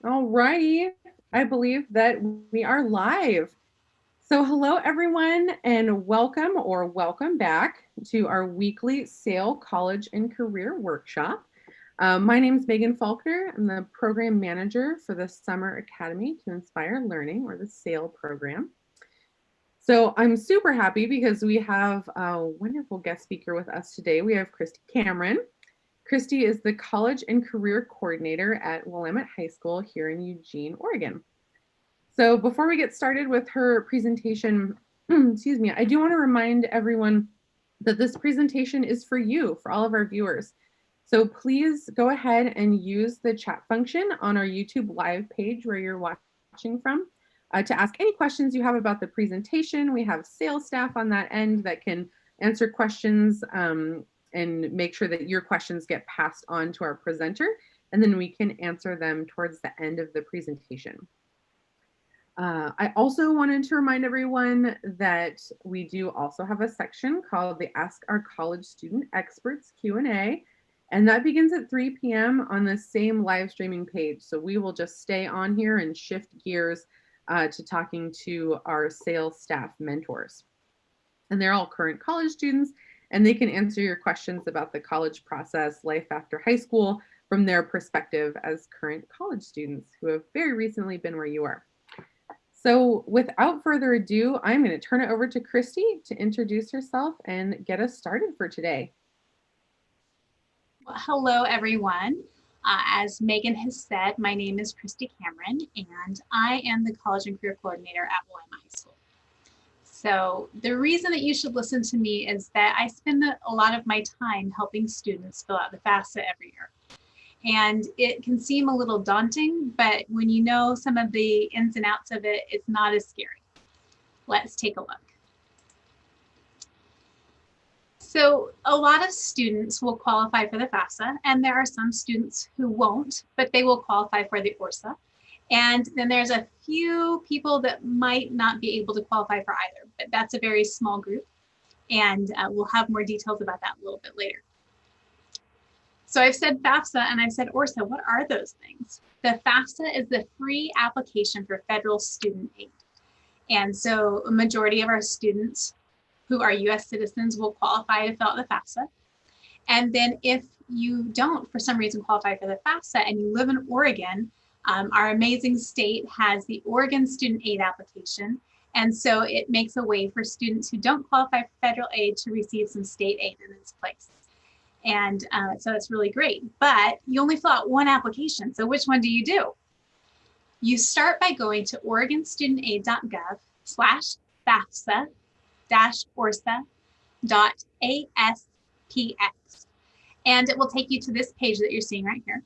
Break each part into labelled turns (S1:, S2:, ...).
S1: All righty. I believe that we are live. So hello everyone and welcome back to our weekly SAIL College and Career Workshop. My name is Megan Faulkner. I'm the program manager for the Summer Academy to Inspire Learning, or the SAIL program. So I'm super happy because we have a wonderful guest speaker with us today. We have Christi Cameron. Christi is the College and Career Coordinator at Willamette High School here in Eugene, Oregon. So before we get started with her presentation, excuse me, I do want to remind everyone that this presentation is for you, for all of our viewers. So please go ahead and use the chat function on our YouTube live page where you're watching from to ask any questions you have about the presentation. We have sales staff on that end that can answer questions and make sure that your questions get passed on to our presenter, and then we can answer them towards the end of the presentation. I also wanted to remind everyone that we do also have a section called the Ask Our College Student Experts Q&A, and that begins at 3 p.m. on the same live streaming page. So we will just stay on here and shift gears to talking to our sales staff mentors. And they're all current college students, and they can answer your questions about the college process, life after high school, from their perspective as current college students who have very recently been where you are. So without further ado, I'm going to turn it over to Christi to introduce herself and get us started for today.
S2: Well, hello, everyone. As Megan has said, my name is Christi Cameron, and I am the College and Career Coordinator at Willamette High School. So the reason that you should listen to me is that I spend a lot of my time helping students fill out the FAFSA every year. And it can seem a little daunting, but when you know some of the ins and outs of it, it's not as scary. Let's take a look. So a lot of students will qualify for the FAFSA, and there are some students who won't, but they will qualify for the ORSAA. And then there's a few people that might not be able to qualify for either, but that's a very small group. And we'll have more details about that a little bit later. So I've said FAFSA and I've said ORSAA. What are those things? The FAFSA is the free application for federal student aid. And so a majority of our students who are US citizens will qualify to fill out the FAFSA. And then if you don't, for some reason, qualify for the FAFSA and you live in Oregon, our amazing state has the Oregon Student Aid application. And so it makes a way for students who don't qualify for federal aid to receive some state aid in its place. And so it's really great, but you only fill out one application. So which one do? You start by going to oregonstudentaid.gov/FAFSA-ORSAA.ASPX. And it will take you to this page that you're seeing right here.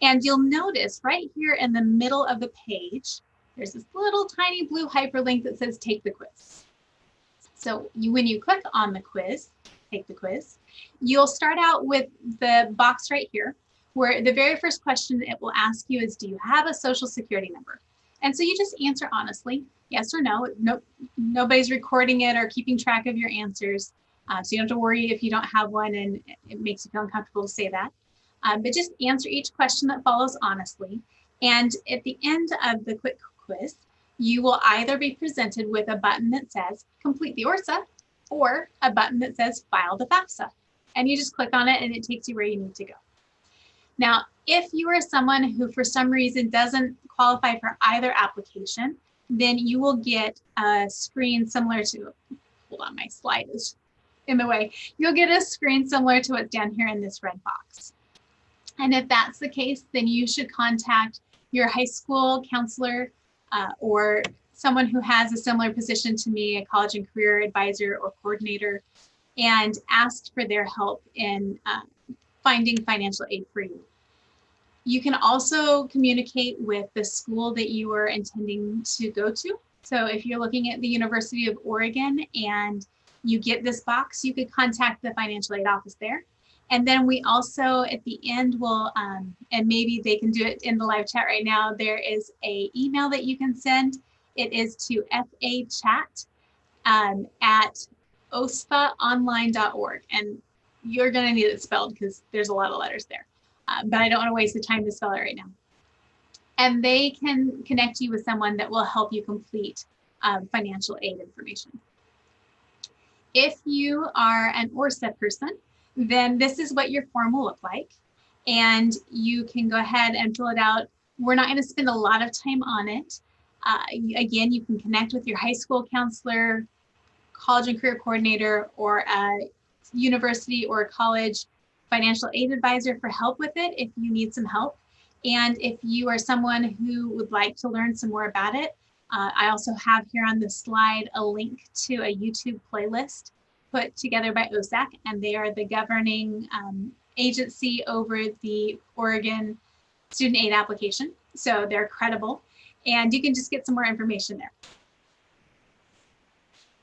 S2: And you'll notice right here in the middle of the page, there's this little tiny blue hyperlink that says take the quiz. So when you click on the quiz, take the quiz, you'll start out with the box right here, where the very first question it will ask you is, do you have a social security number? And so you just answer honestly, yes or no. Nobody's recording it or keeping track of your answers. So you don't have to worry if you don't have one and it makes you feel uncomfortable to say that. But just answer each question that follows honestly. And at the end of the quick quiz, you will either be presented with a button that says complete the ORSAA or a button that says file the FAFSA. And you just click on it and it takes you where you need to go. Now, if you are someone who for some reason doesn't qualify for either application, then you will get a screen similar to, hold on, my slide is in the way. You'll get a screen similar to what's down here in this red box. And if that's the case, then you should contact your high school counselor or someone who has a similar position to me, a college and career advisor or coordinator, and ask for their help in finding financial aid for you. You can also communicate with the school that you are intending to go to. So if you're looking at the University of Oregon and you get this box, you could contact the financial aid office there. And then we also at the end will, and maybe they can do it in the live chat right now, there is an email that you can send. It is to fachat at ospaonline.org. And you're going to need it spelled because there's a lot of letters there. But I don't want to waste the time to spell it right now. and they can connect you with someone that will help you complete financial aid information. If you are an ORSAA person, then this is what your form will look like. And you can go ahead and fill it out. We're not going to spend a lot of time on it. Again, you can connect with your high school counselor, college and career coordinator, or a university or a college financial aid advisor for help with it if you need some help. And if you are someone who would like to learn some more about it, I also have here on the slide a link to a YouTube playlist put together by ORSAA, and they are the governing agency over the Oregon student aid application. So they're credible, and you can just get some more information there.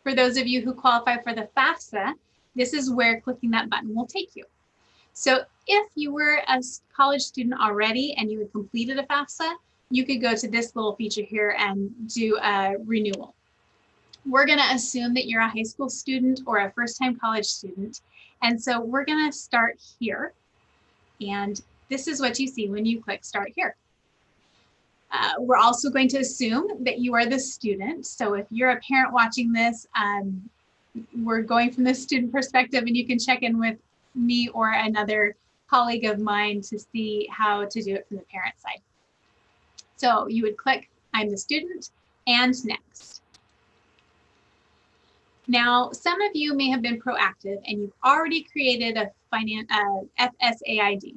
S2: For those of you who qualify for the FAFSA, this is where clicking that button will take you. So if you were a college student already and you had completed a FAFSA, you could go to this little feature here and do a renewal. We're going to assume that you're a high school student or a first-time college student. And so we're going to start here. And this is what you see when you click Start Here. We're also going to assume that you are the student. So if you're a parent watching this, we're going from the student perspective, and you can check in with me or another colleague of mine to see how to do it from the parent side. So you would click I'm the student and next. Now, some of you may have been proactive and you've already created a FSA ID,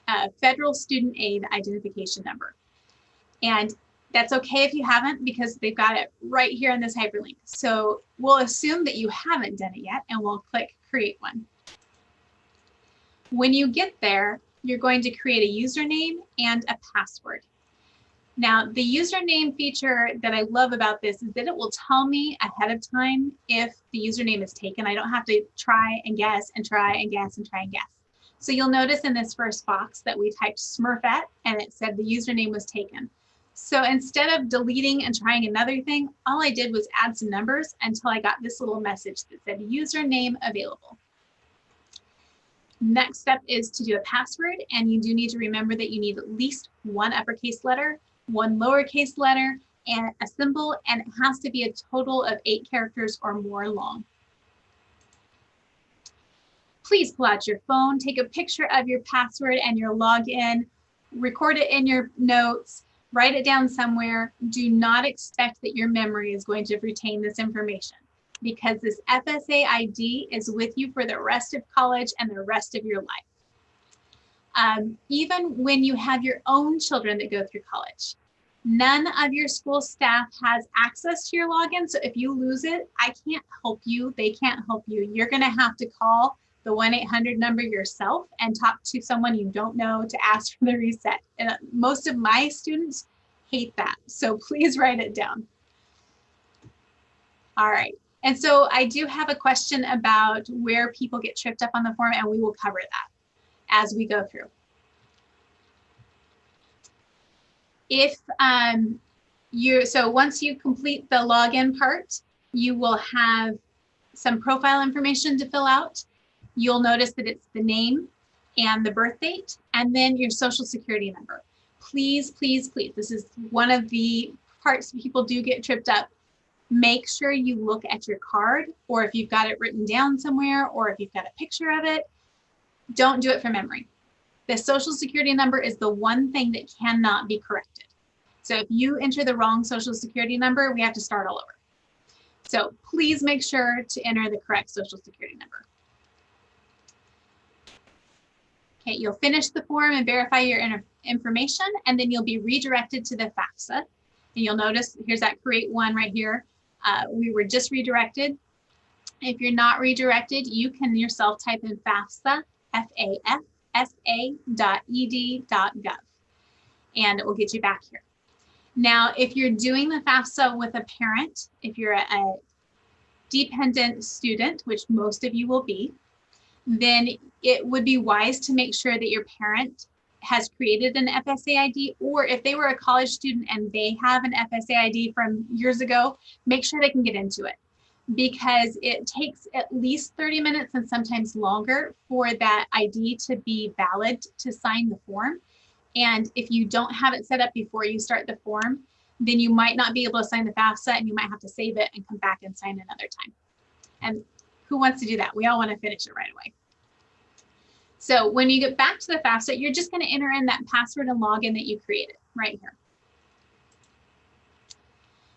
S2: a Federal Student Aid Identification Number. And that's okay if you haven't, because they've got it right here in this hyperlink. So we'll assume that you haven't done it yet, and we'll click Create One. When you get there, you're going to create a username and a password. Now, the username feature that I love about this is that it will tell me ahead of time if the username is taken. I don't have to try and guess and try and guess and try and guess. So you'll notice in this first box that we typed Smurfette and it said the username was taken. So instead of deleting and trying another thing, all I did was add some numbers until I got this little message that said username available. Next step is to do a password, and you do need to remember that you need at least one uppercase letter, one lowercase letter, and a symbol, and it has to be a total of 8 characters or more long. Please pull out your phone, take a picture of your password and your login, record it in your notes, write it down somewhere. Do not expect that your memory is going to retain this information, because this FSA ID is with you for the rest of college and the rest of your life. Even when you have your own children that go through college, none of your school staff has access to your login. So if you lose it, I can't help you. They can't help you. You're going to have to call the 1-800 number yourself and talk to someone you don't know to ask for the reset. And most of my students hate that. So please write it down. All right. And so I do have a question about where people get tripped up on the form, and we will cover that as we go through. If so once you complete the login part, you will have some profile information to fill out. You'll notice that it's the name and the birth date, and then your social security number. Please, please, please, this is one of the parts people do get tripped up. Make sure you look at your card, or if you've got it written down somewhere, or if you've got a picture of it. Don't do it from memory. The social security number is the one thing that cannot be corrected. So if you enter the wrong social security number, we have to start all over. So please make sure to enter the correct social security number. Okay, you'll finish the form and verify your information, and then you'll be redirected to the FAFSA. And you'll notice here's that Create One right here. We were just redirected. If you're not redirected, you can yourself type in FAFSA, FAFSA.ed.gov, and it will get you back here. Now, if you're doing the FAFSA with a parent, if you're a dependent student, which most of you will be, then it would be wise to make sure that your parent has created an FSA ID, or if they were a college student and they have an FSA ID from years ago, make sure they can get into it, because it takes at least 30 minutes and sometimes longer for that ID to be valid to sign the form. And if you don't have it set up before you start the form, then you might not be able to sign the FAFSA and you might have to save it and come back and sign another time. And who wants to do that? We all want to finish it right away. So when you get back to the FAFSA, you're just going to enter in that password and login that you created right here.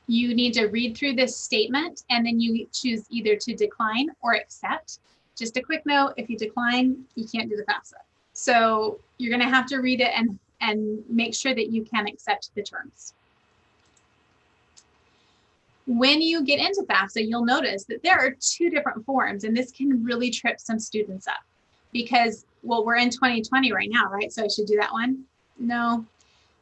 S2: You need to read through this statement and then you choose either to decline or accept. Just a quick note, if you decline, you can't do the FAFSA. So you're going to have to read it and make sure that you can accept the terms. When you get into FAFSA, you'll notice that there are two different forms, and this can really trip some students up because, well, we're in 2020 right now, right? So I should do that one? No.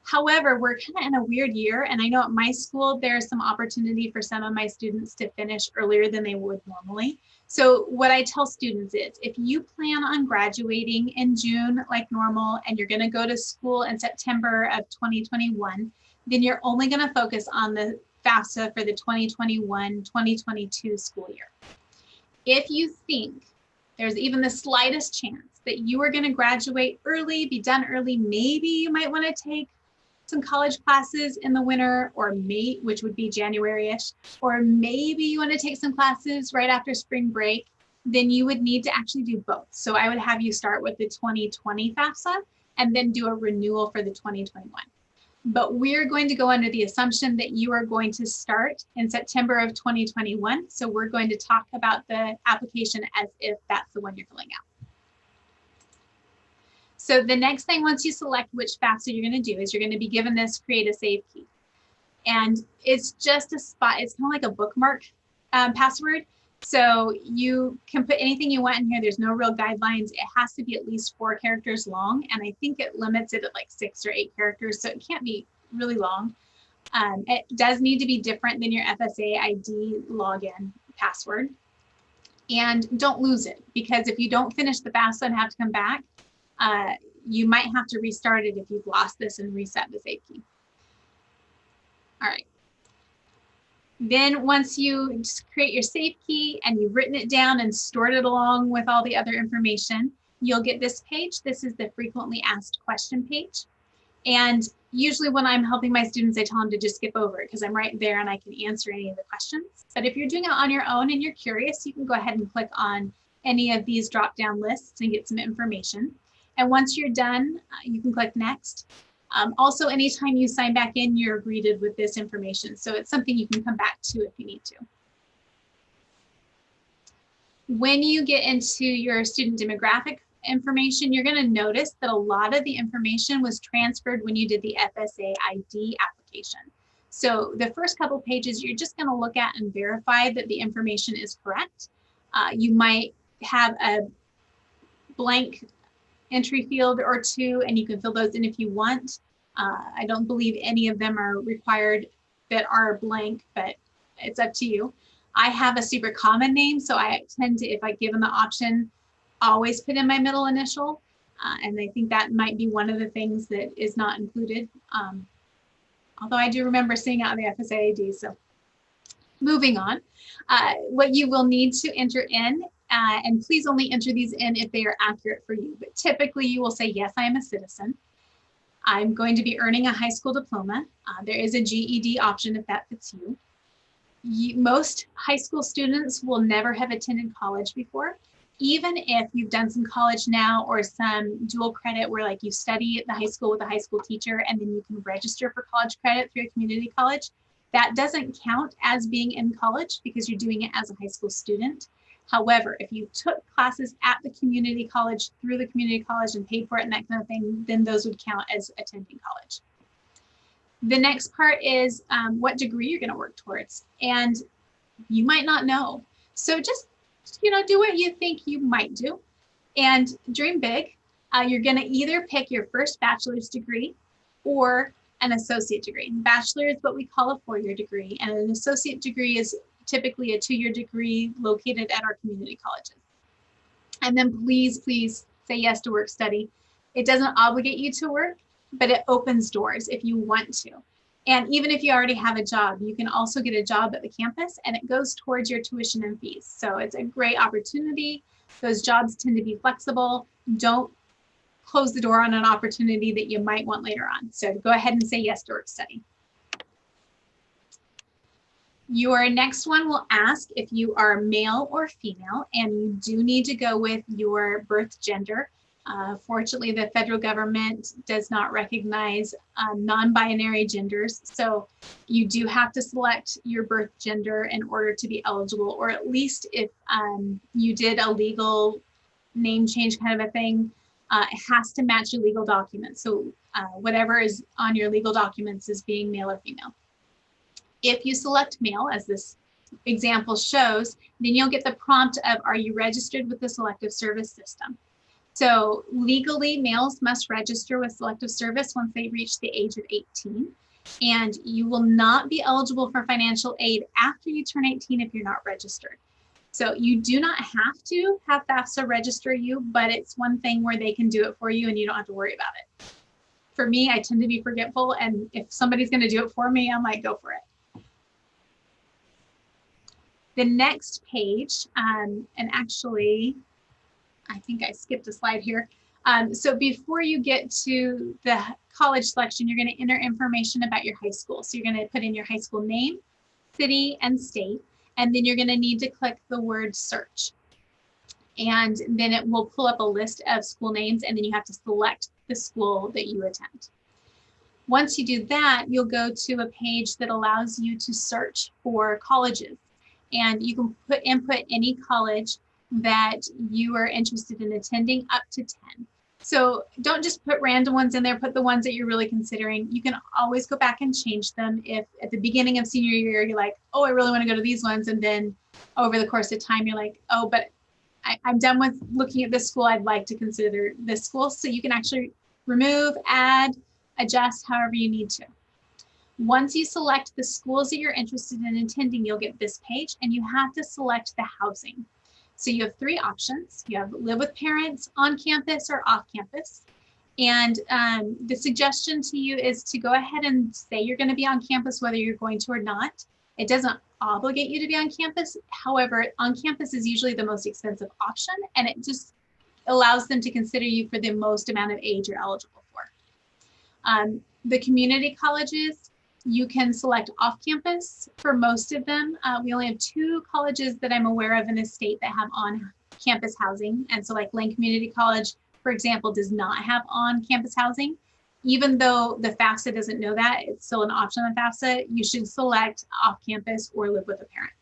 S2: However, we're kind of in a weird year, and I know at my school, there's some opportunity for some of my students to finish earlier than they would normally. So what I tell students is, if you plan on graduating in June like normal, and you're gonna go to school in September of 2021, then you're only gonna focus on the FAFSA for the 2021-2022 school year. If you think there's even the slightest chance that you are gonna graduate early, be done early, maybe you might wanna take some college classes in the winter, or which would be January-ish, or maybe you want to take some classes right after spring break, then you would need to actually do both. So I would have you start with the 2020 FAFSA and then do a renewal for the 2021. But we're going to go under the assumption that you are going to start in September of 2021. So we're going to talk about the application as if that's the one you're filling out. So the next thing, once you select which FAFSA you're going to do, is you're going to be given this create a save key. And it's just a spot, it's kind of like a bookmark password. So you can put anything you want in here. There's no real guidelines. It has to be at least 4 characters long. And I think it limits it at like 6 or 8 characters. So it can't be really long. It does need to be different than your FSA ID login password. And don't lose it, because if you don't finish the FAFSA and have to come back, you might have to restart it if you've lost this and reset the save key. All right. Then once you just create your save key and you've written it down and stored it along with all the other information, you'll get this page. This is the frequently asked question page. And usually when I'm helping my students, I tell them to just skip over it because I'm right there and I can answer any of the questions. But if you're doing it on your own and you're curious, you can go ahead and click on any of these drop-down lists and get some information. And once you're done, you can click next. Also, anytime you sign back in, you're greeted with this information. So it's something you can come back to if you need to. When you get into your student demographic information, you're going to notice that a lot of the information was transferred when you did the FSA ID application. So the first couple pages, you're just going to look at and verify that the information is correct. You might have a blank entry field or 2, and you can fill those in if you want. I don't believe any of them are required that are blank, but it's up to you. I have a super common name, so I tend to, if I give them the option, always put in my middle initial. And I think that might be one of the things that is not included. Although I do remember seeing out the FSA ID. So moving on, what you will need to enter in, and please only enter these in if they are accurate for you. But typically you will say, yes, I am a citizen. I'm going to be earning a high school diploma. There is a GED option if that fits you. Most high school students will never have attended college before. Even if you've done some college now or some dual credit where like you study at the high school with a high school teacher and then you can register for college credit through a community college, that doesn't count as being in college because you're doing it as a high school student. However, if you took classes at the community college through the community college and paid for it and that kind of thing, then those would count as attending college. The next part is what degree you're going to work towards. And you might not know. So just, do what you think you might do and dream big. You're going to either pick your first bachelor's degree or an associate degree. Bachelor is what we call a 4-year degree, and an associate degree is typically a 2-year degree located at our community colleges. And then please, please say yes to work study. It doesn't obligate you to work, but it opens doors if you want to. And even if you already have a job, you can also get a job at the campus and it goes towards your tuition and fees. So it's a great opportunity. Those jobs tend to be flexible. Don't close the door on an opportunity that you might want later on. So go ahead and say yes to work study. Your next one will ask if you are male or female, and you do need to go with your birth gender. Fortunately, the federal government does not recognize non-binary genders, so you do have to select your birth gender in order to be eligible, or at least if you did a legal name change kind of a thing, it has to match your legal documents. So whatever is on your legal documents is being male or female. If you select male, as this example shows, then you'll get the prompt of, are you registered with the Selective Service System? So legally, males must register with Selective Service once they reach the age of 18. And you will not be eligible for financial aid after you turn 18 if you're not registered. So you do not have to have FAFSA register you, but it's one thing where they can do it for you and you don't have to worry about it. For me, I tend to be forgetful, and if somebody's going to do it for me, I might go for it. The next page, and actually, I think I skipped a slide here. So before you get to the college selection, you're going to enter information about your high school. So you're going to put in your high school name, city, and state, and then you're going to need to click the word search. And then it will pull up a list of school names, and then you have to select the school that you attend. Once you do that, you'll go to a page that allows you to search for colleges. And you can input any college that you are interested in attending, up to 10. So don't just put random ones in there, put the ones that you're really considering. You can always go back and change them if at the beginning of senior year, you're like, oh, I really want to go to these ones. And then over the course of time, you're like, oh, but I'm done with looking at this school. I'd like to consider this school. So you can actually remove, add, adjust however you need to. Once you select the schools that you're interested in attending, you'll get this page, and you have to select the housing. So you have three options. You have live with parents, on campus, or off campus. And the suggestion to you is to go ahead and say you're going to be on campus whether you're going to or not. It doesn't obligate you to be on campus. However, on campus is usually the most expensive option, and it just allows them to consider you for the most amount of age you're eligible for. The community colleges, you can select off campus for most of them. We only have 2 colleges that I'm aware of in the state that have on campus housing. And so like Lane Community College, for example, does not have on campus housing. Even though the FAFSA doesn't know that, it's still an option on FAFSA. You should select off campus or live with a parent.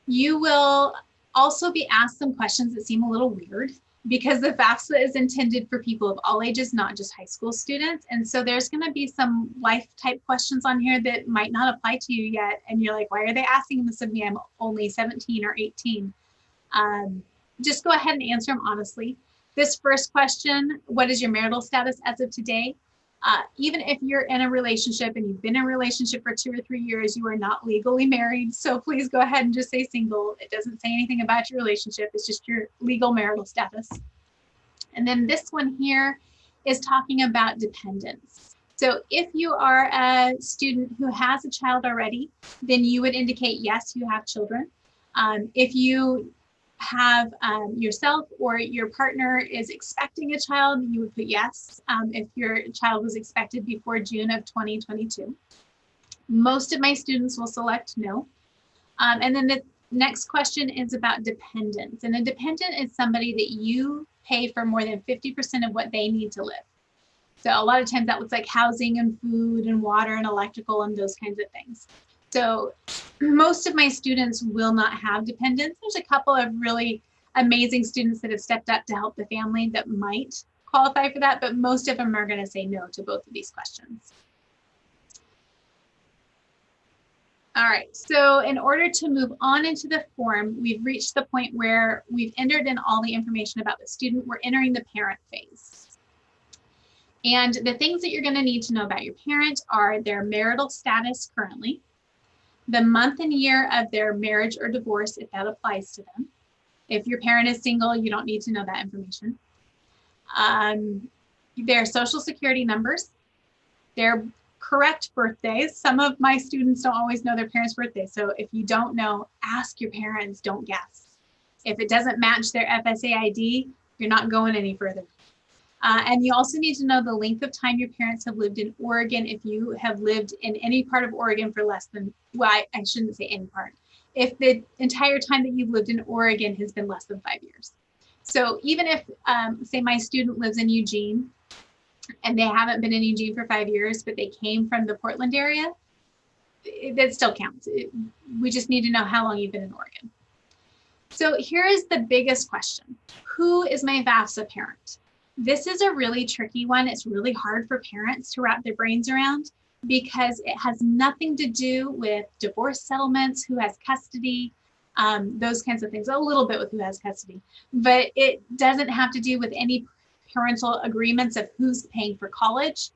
S2: You will also be asked some questions that seem a little weird, because the FAFSA is intended for people of all ages, not just high school students. And so there's going to be some life type questions on here that might not apply to you yet. And you're like, why are they asking this of me? I'm only 17 or 18. Just go ahead and answer them honestly. This first question, what is your marital status as of today? Even if you're in a relationship and you've been in a relationship for 2 or 3 years, you are not legally married. So please go ahead and just say single. It doesn't say anything about your relationship. It's just your legal marital status. And then this one here is talking about dependents. So if you are a student who has a child already, then you would indicate, yes, you have children. If you have yourself or your partner is expecting a child, you would put yes if your child was expected before June of 2022. Most of my students will select no. And then the next question is about dependents. And a dependent is somebody that you pay for more than 50% of what they need to live. So a lot of times that looks like housing and food and water and electrical and those kinds of things. So most of my students will not have dependents. There's a couple of really amazing students that have stepped up to help the family that might qualify for that, but most of them are going to say no to both of these questions. All right, so in order to move on into the form, we've reached the point where we've entered in all the information about the student. We're entering the parent phase. And the things that you're going to need to know about your parent are their marital status currently, the month and year of their marriage or divorce, if that applies to them. If your parent is single, you don't need to know that information. Their social security numbers, their correct birthdays. Some of my students don't always know their parents' birthday. So if you don't know, ask your parents, don't guess. If it doesn't match their FSA ID, you're not going any further. And you also need to know the length of time your parents have lived in Oregon. If you have lived in any part of Oregon for less than, well, I shouldn't say any part. If the entire time that you've lived in Oregon has been less than 5 years. So even if, say my student lives in Eugene and they haven't been in Eugene for 5 years, but they came from the Portland area, that still counts. We just need to know how long you've been in Oregon. So here is the biggest question. Who is my FAFSA parent? This is a really tricky one. It's really hard for parents to wrap their brains around because it has nothing to do with divorce settlements, who has custody, those kinds of things, a little bit with who has custody, but it doesn't have to do with any parental agreements of who's paying for college.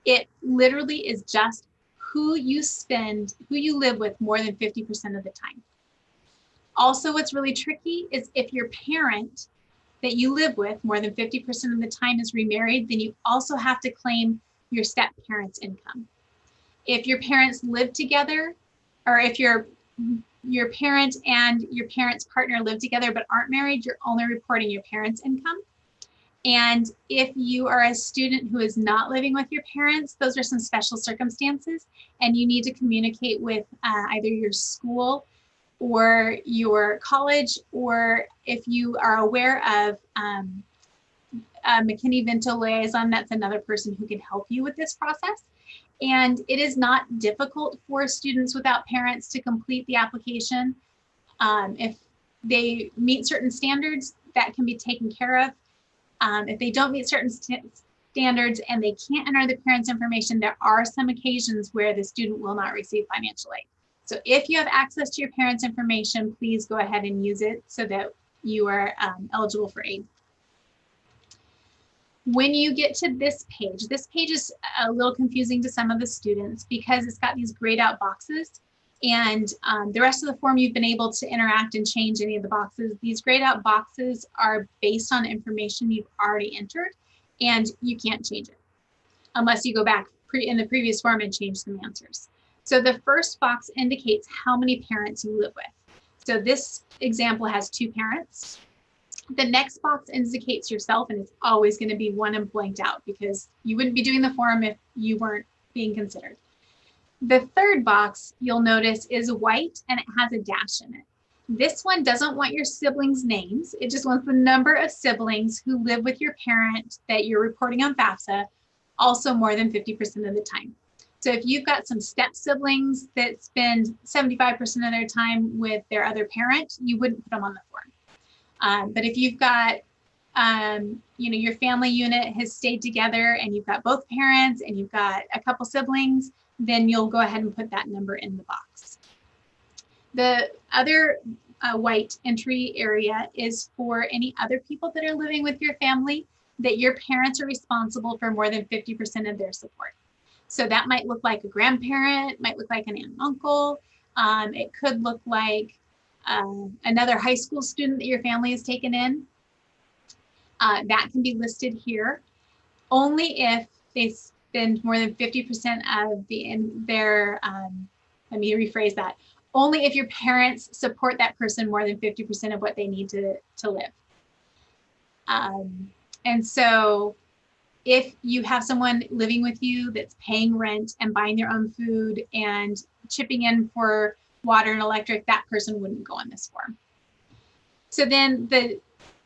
S2: It literally is just who you live with more than 50% of the time. Also, what's really tricky is if your parent that you live with more than 50% of the time is remarried, then you also have to claim your step-parent's income. If your parents live together, or if your parent and your parent's partner live together but aren't married, you're only reporting your parent's income. And if you are a student who is not living with your parents, those are some special circumstances, and you need to communicate with either your school or your college, or if you are aware of a McKinney-Vento liaison, that's another person who can help you with this process. And it is not difficult for students without parents to complete the application. If they meet certain standards, that can be taken care of. If they don't meet certain standards and they can't enter the parents' information, there are some occasions where the student will not receive financial aid. So if you have access to your parents' information, please go ahead and use it so that you are eligible for aid. When you get to this page is a little confusing to some of the students because it's got these grayed out boxes, and the rest of the form you've been able to interact and change any of the boxes. These grayed out boxes are based on information you've already entered, and you can't change it unless you go back in the previous form and change some answers. So the first box indicates how many parents you live with. So this example has 2 parents. The next box indicates yourself, and it's always going to be one and blanked out because you wouldn't be doing the form if you weren't being considered. The third box you'll notice is white and it has a dash in it. This one doesn't want your siblings' names. It just wants the number of siblings who live with your parent that you're reporting on FAFSA, also more than 50% of the time. So if you've got some step siblings that spend 75% of their time with their other parent, you wouldn't put them on the form. But if you've got, your family unit has stayed together and you've got both parents and you've got a couple siblings, then you'll go ahead and put that number in the box. The other white entry area is for any other people that are living with your family that your parents are responsible for more than 50% of their support. So that might look like a grandparent, might look like an aunt and uncle. It could look like another high school student that your family has taken in. That can be listed here. Only if they spend more than 50% of their, let me rephrase that. Only if your parents support that person more than 50% of what they need to live. And so if you have someone living with you that's paying rent and buying their own food and chipping in for water and electric, that person wouldn't go on this form. So then the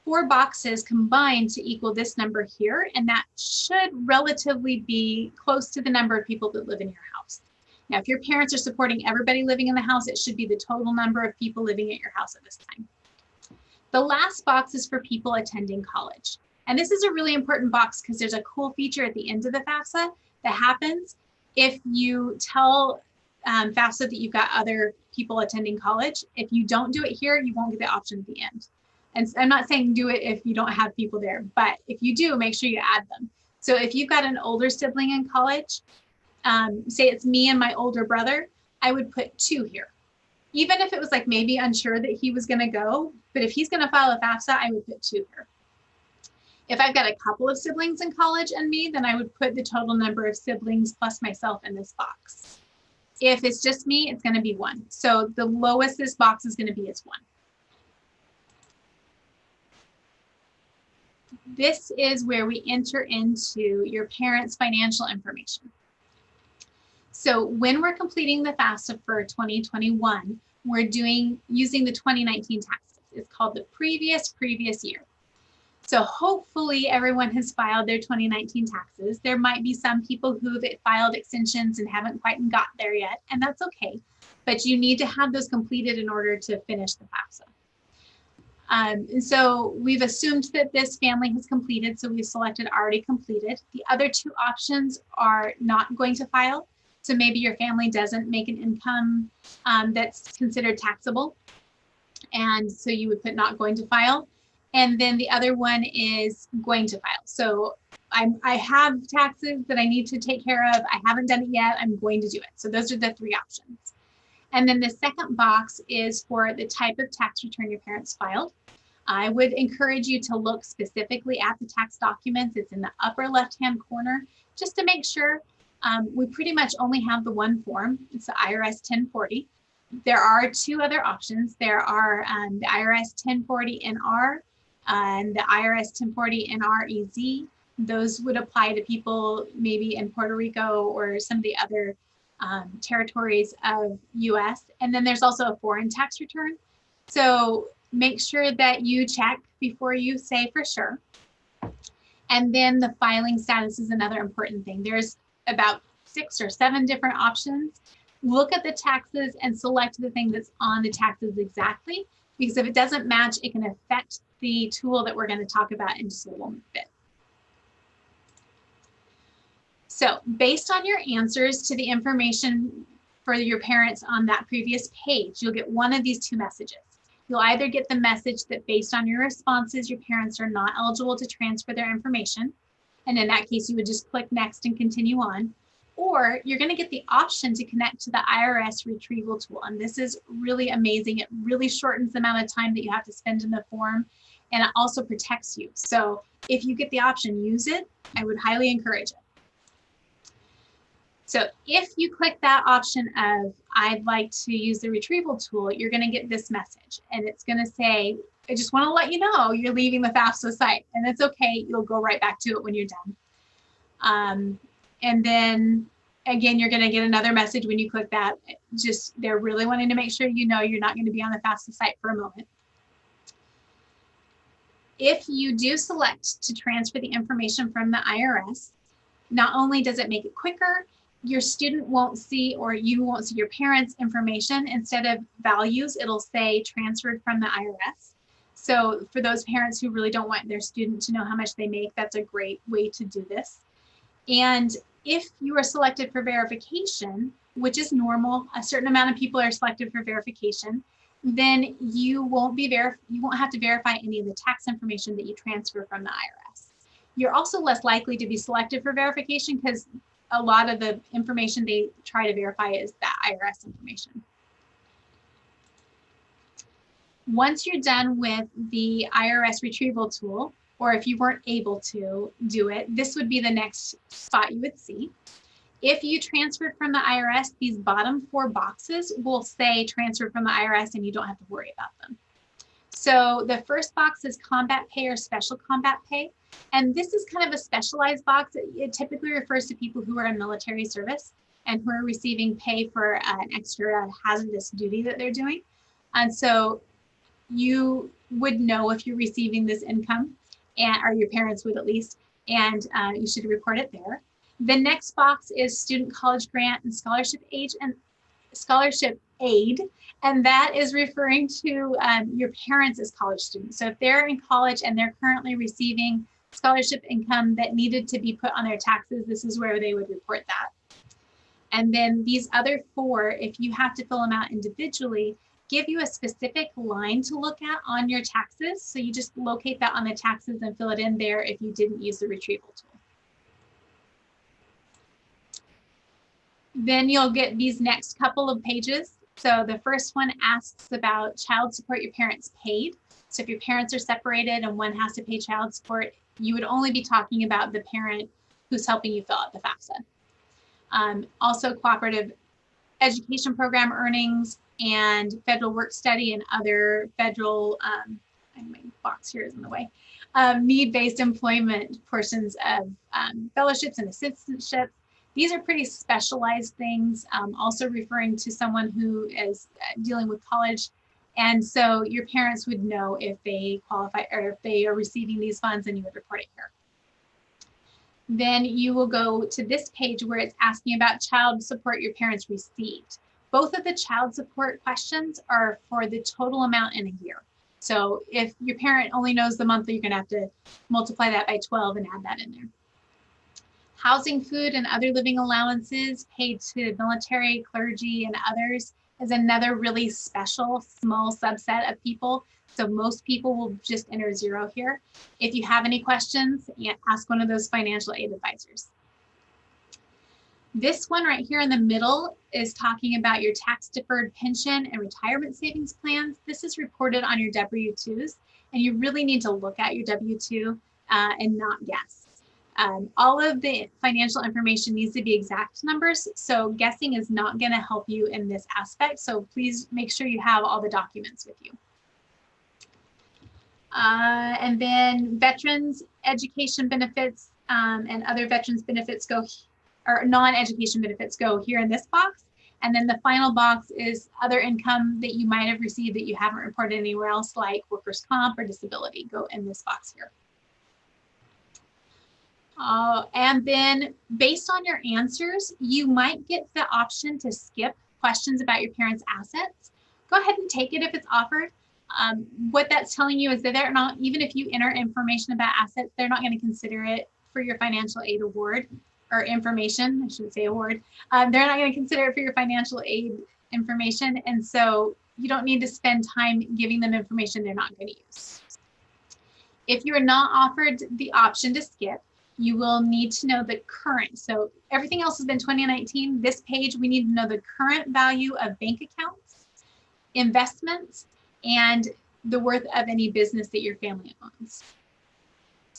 S2: 4 boxes combine to equal this number here, and that should relatively be close to the number of people that live in your house. Now, if your parents are supporting everybody living in the house, it should be the total number of people living at your house at this time. The last box is for people attending college. And this is a really important box because there's a cool feature at the end of the FAFSA that happens if you tell FAFSA that you've got other people attending college. If you don't do it here, you won't get the option at the end. And I'm not saying do it if you don't have people there, but if you do, make sure you add them. So if you've got an older sibling in college, say it's me and my older brother, I would put 2 here. Even if it was like maybe unsure that he was going to go, but if he's going to file a FAFSA, I would put 2 here. If I've got a couple of siblings in college and me, then I would put the total number of siblings plus myself in this box. If it's just me, it's going to be 1. So the lowest this box is going to be is 1. this is where we enter into your parents' financial information. So when we're completing the FAFSA for 2021, we're using the 2019 taxes. It's called the previous year. So hopefully everyone has filed their 2019 taxes. There might be some people who've filed extensions and haven't quite got there yet, and that's okay. But you need to have those completed in order to finish the FAFSA. And so we've assumed that this family has completed, so we've selected already completed. The other two options are not going to file. So maybe your family doesn't make an income that's considered taxable. And so you would put not going to file. And then the other one is going to file. So I have taxes that I need to take care of. I haven't done it yet. I'm going to do it. So those are the three options. And then the second box is for the type of tax return your parents filed. I would encourage you to look specifically at the tax documents. It's in the upper left-hand corner, just to make sure. We pretty much only have the one form. It's the IRS 1040. There are two other options. There are the IRS 1040 NR and the IRS 1040 NREZ. Those would apply to people maybe in Puerto Rico or some of the other territories of US. And then there's also a foreign tax return. So make sure that you check before you say for sure. And then the filing status is another important thing. There's about 6 or 7 different options. Look at the taxes and select the thing that's on the taxes exactly, because if it doesn't match, it can affect the tool that we're going to talk about in just a little bit. So based on your answers to the information for your parents on that previous page, you'll get one of these two messages. You'll either get the message that based on your responses, your parents are not eligible to transfer their information. And in that case, you would just click next and continue on. Or you're going to get the option to connect to the IRS Retrieval Tool. And this is really amazing. It really shortens the amount of time that you have to spend in the form, and it also protects you. So if you get the option, use it. I would highly encourage it. So if you click that option of, I'd like to use the Retrieval Tool, you're going to get this message. And it's going to say, I just want to let you know you're leaving the FAFSA site. And it's okay. You'll go right back to it when you're done. And then again, you're going to get another message when you click that. Just they're really wanting to make sure you know you're not going to be on the FAFSA site for a moment. If you do select to transfer the information from the IRS, not only does it make it quicker, your student won't see, or you won't see your parents' information. Instead of values, it'll say transferred from the IRS. So for those parents who really don't want their student to know how much they make, that's a great way to do this. And if you are selected for verification, which is normal, a certain amount of people are selected for verification, then you won't have to verify any of the tax information that you transfer from the IRS. You're also less likely to be selected for verification because a lot of the information they try to verify is that IRS information. Once you're done with the IRS Retrieval Tool, or if you weren't able to do it, this would be the next spot you would see. If you transferred from the IRS, these bottom 4 boxes will say transferred from the IRS and you don't have to worry about them. So the first box is combat pay or special combat pay. And this is kind of a specialized box. It typically refers to people who are in military service and who are receiving pay for an extra hazardous duty that they're doing. And so you would know if you're receiving this income, or your parents would at least, and you should report it there. The next box is student college grant and scholarship aid, and that is referring to your parents as college students. So if they're in college and they're currently receiving scholarship income that needed to be put on their taxes, this is where they would report that. And then these other 4, if you have to fill them out individually, give you a specific line to look at on your taxes. So you just locate that on the taxes and fill it in there if you didn't use the Retrieval Tool. Then you'll get these next couple of pages. So the first one asks about child support your parents paid. So if your parents are separated and one has to pay child support, you would only be talking about the parent who's helping you fill out the FAFSA. Also cooperative education program earnings and federal work study and other federal my box here is in the way. Need-based employment portions of fellowships and assistantships. These are pretty specialized things, also referring to someone who is dealing with college. And so your parents would know if they qualify or if they are receiving these funds, and you would report it here. Then you will go to this page where it's asking about child support your parents received. Both of the child support questions are for the total amount in a year. So if your parent only knows the monthly, you're going to have to multiply that by 12 and add that in there. Housing, food, and other living allowances paid to military, clergy, and others is another really special small subset of people. So most people will just enter 0 here. If you have any questions, ask one of those financial aid advisors. This one right here in the middle is talking about your tax deferred pension and retirement savings plans. This is reported on your W-2s, and you really need to look at your W-2 and not guess. All of the financial information needs to be exact numbers, so guessing is not going to help you in this aspect. So please make sure you have all the documents with you. And then veterans education benefits and other veterans benefits go, or non-education benefits go here in this box. And then the final box is other income that you might have received that you haven't reported anywhere else, like workers' comp or disability, go in this box here. And then based on your answers, you might get the option to skip questions about your parents' assets. Go ahead and take it if it's offered. What that's telling you is that they're not, even if you enter information about assets, they're not going to consider it for your financial aid award or information. I shouldn't say award. They're not going to consider it for your financial aid information. And so you don't need to spend time giving them information they're not going to use. If you're not offered the option to skip, you will need to know the current. So everything else has been 2019. This page, we need to know the current value of bank accounts, investments, and the worth of any business that your family owns.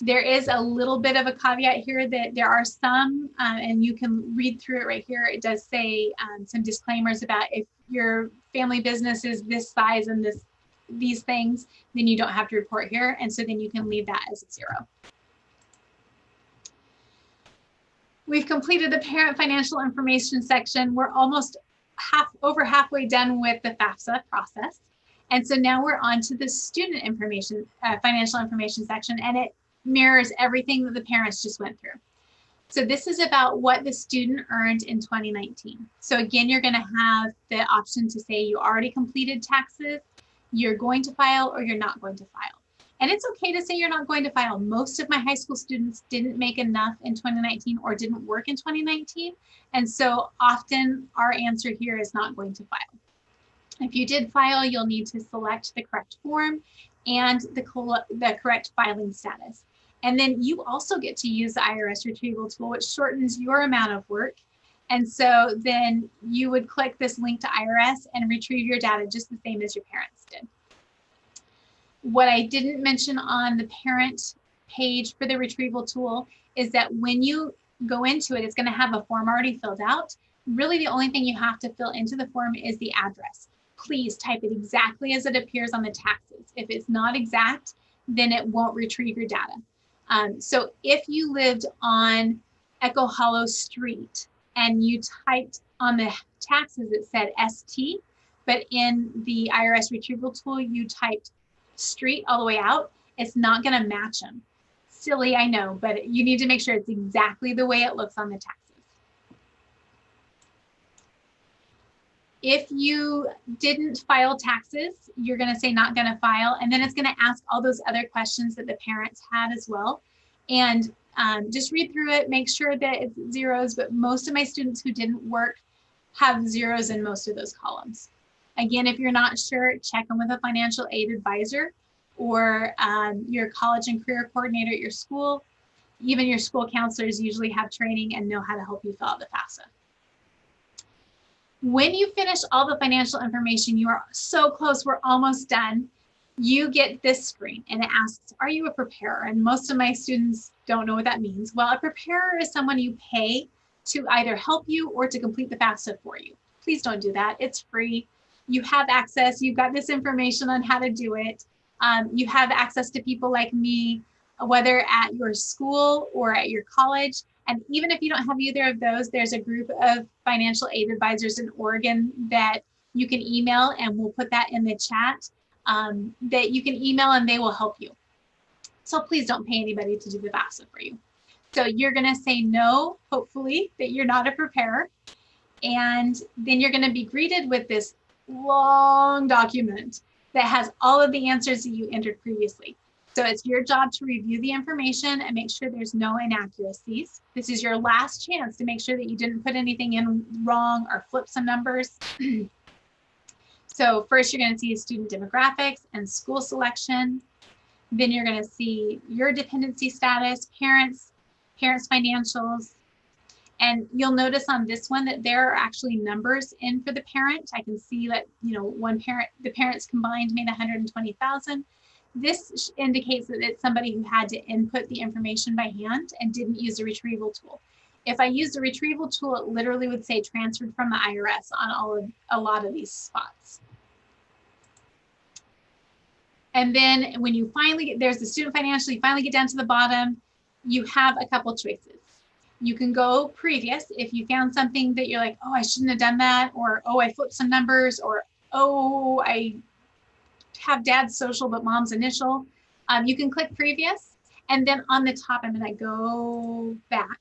S2: There is a little bit of a caveat here that there are some, and you can read through it right here. It does say some disclaimers about if your family business is this size and these things, then you don't have to report here. And so then you can leave that as a 0. We've completed the parent financial information section. We're almost over halfway done with the FAFSA process. And so now we're on to the student information, financial information section, and it mirrors everything that the parents just went through. So this is about what the student earned in 2019. So again, you're going to have the option to say you already completed taxes, you're going to file, or you're not going to file. And it's okay to say you're not going to file. Most of my high school students didn't make enough in 2019 or didn't work in 2019. And so often our answer here is not going to file. If you did file, you'll need to select the correct form and the correct filing status. And then you also get to use the IRS Retrieval Tool, which shortens your amount of work. And so then you would click this link to IRS and retrieve your data just the same as your parents did. What I didn't mention on the parent page for the Retrieval Tool is that when you go into it, it's going to have a form already filled out. Really, the only thing you have to fill into the form is the address. Please type it exactly as it appears on the taxes. If it's not exact, then it won't retrieve your data. So if you lived on Echo Hollow Street and you typed on the taxes, it said ST, but in the IRS Retrieval Tool, you typed street all the way out, it's not going to match them. Silly, I know, but you need to make sure it's exactly the way it looks on the taxes. If you didn't file taxes, you're going to say not going to file, and then it's going to ask all those other questions that the parents had as well. And just read through it, make sure that it's zeros, but most of my students who didn't work have zeros in most of those columns. Again, if you're not sure, check in with a financial aid advisor or your college and career coordinator at your school. Even your school counselors usually have training and know how to help you fill out the FAFSA. When you finish all the financial information, you are so close, we're almost done. You get this screen and it asks, are you a preparer? And most of my students don't know what that means. Well, a preparer is someone you pay to either help you or to complete the FAFSA for you. Please don't do that. It's free. You have access. You've got this information on how to do it. You have access to people like me, whether at your school or at your college. And even if you don't have either of those, there's a group of financial aid advisors in Oregon that you can email, and we'll put that in the chat, that you can email and they will help you. So please don't pay anybody to do the FAFSA for you. So you're going to say no, hopefully, that you're not a preparer. And then you're going to be greeted with this long document that has all of the answers that you entered previously. So it's your job to review the information and make sure there's no inaccuracies. This is your last chance to make sure that you didn't put anything in wrong or flip some numbers. So first you're going to see student demographics and school selection. Then you're going to see your dependency status, parents financials. And you'll notice on this one that there are actually numbers in for the parent. I can see that, you know, the parents combined made 120,000. This indicates that it's somebody who had to input the information by hand and didn't use the retrieval tool. If I used the retrieval tool, it literally would say transferred from the IRS on a lot of these spots. And then when you finally get, there's the student financial, you finally get down to the bottom, you have a couple choices. You can go previous if you found something that you're like, oh, I shouldn't have done that, or oh, I flipped some numbers, or oh, I have dad's social but mom's initial. You can click previous, and then on the top, I'm going to go back.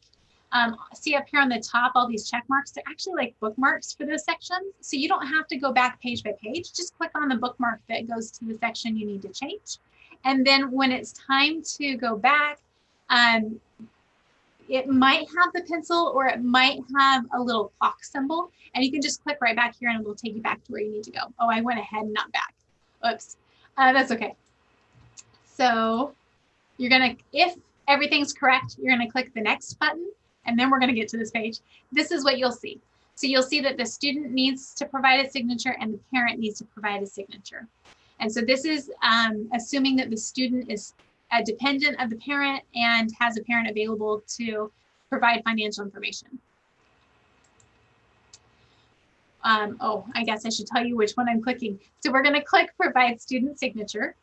S2: See up here on the top, all these check marks, they're actually like bookmarks for those sections. So you don't have to go back page by page, just click on the bookmark that goes to the section you need to change. And then when it's time to go back, it might have the pencil or it might have a little clock symbol, and you can just click right back here and it will take you back to where you need to go. Oh, I went ahead and not back. Oops, that's okay. So you're gonna, if everything's correct, you're gonna click the next button, and then we're gonna get to this page. This is what you'll see. So you'll see that the student needs to provide a signature and the parent needs to provide a signature. And so this is assuming that the student is a dependent of the parent and has a parent available to provide financial information. Oh, I guess I should tell you which one I'm clicking. So we're gonna click provide student signature,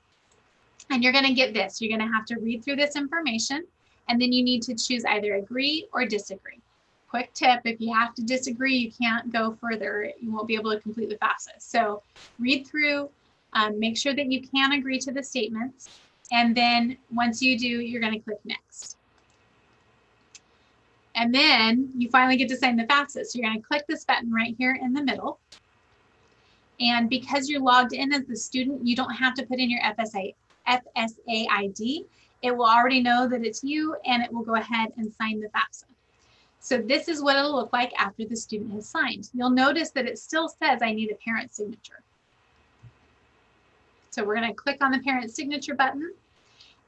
S2: and you're gonna get this. You're gonna have to read through this information, and then you need to choose either agree or disagree. Quick tip, if you have to disagree, you can't go further. You won't be able to complete the FAFSA. So read through, make sure that you can agree to the statements. And then once you do, you're going to click next. And then you finally get to sign the FAFSA. So you're going to click this button right here in the middle. And because you're logged in as the student, you don't have to put in your FSA ID. It will already know that it's you, and it will go ahead and sign the FAFSA. So this is what it'll look like after the student has signed. You'll notice that it still says I need a parent signature. So we're going to click on the parent signature button.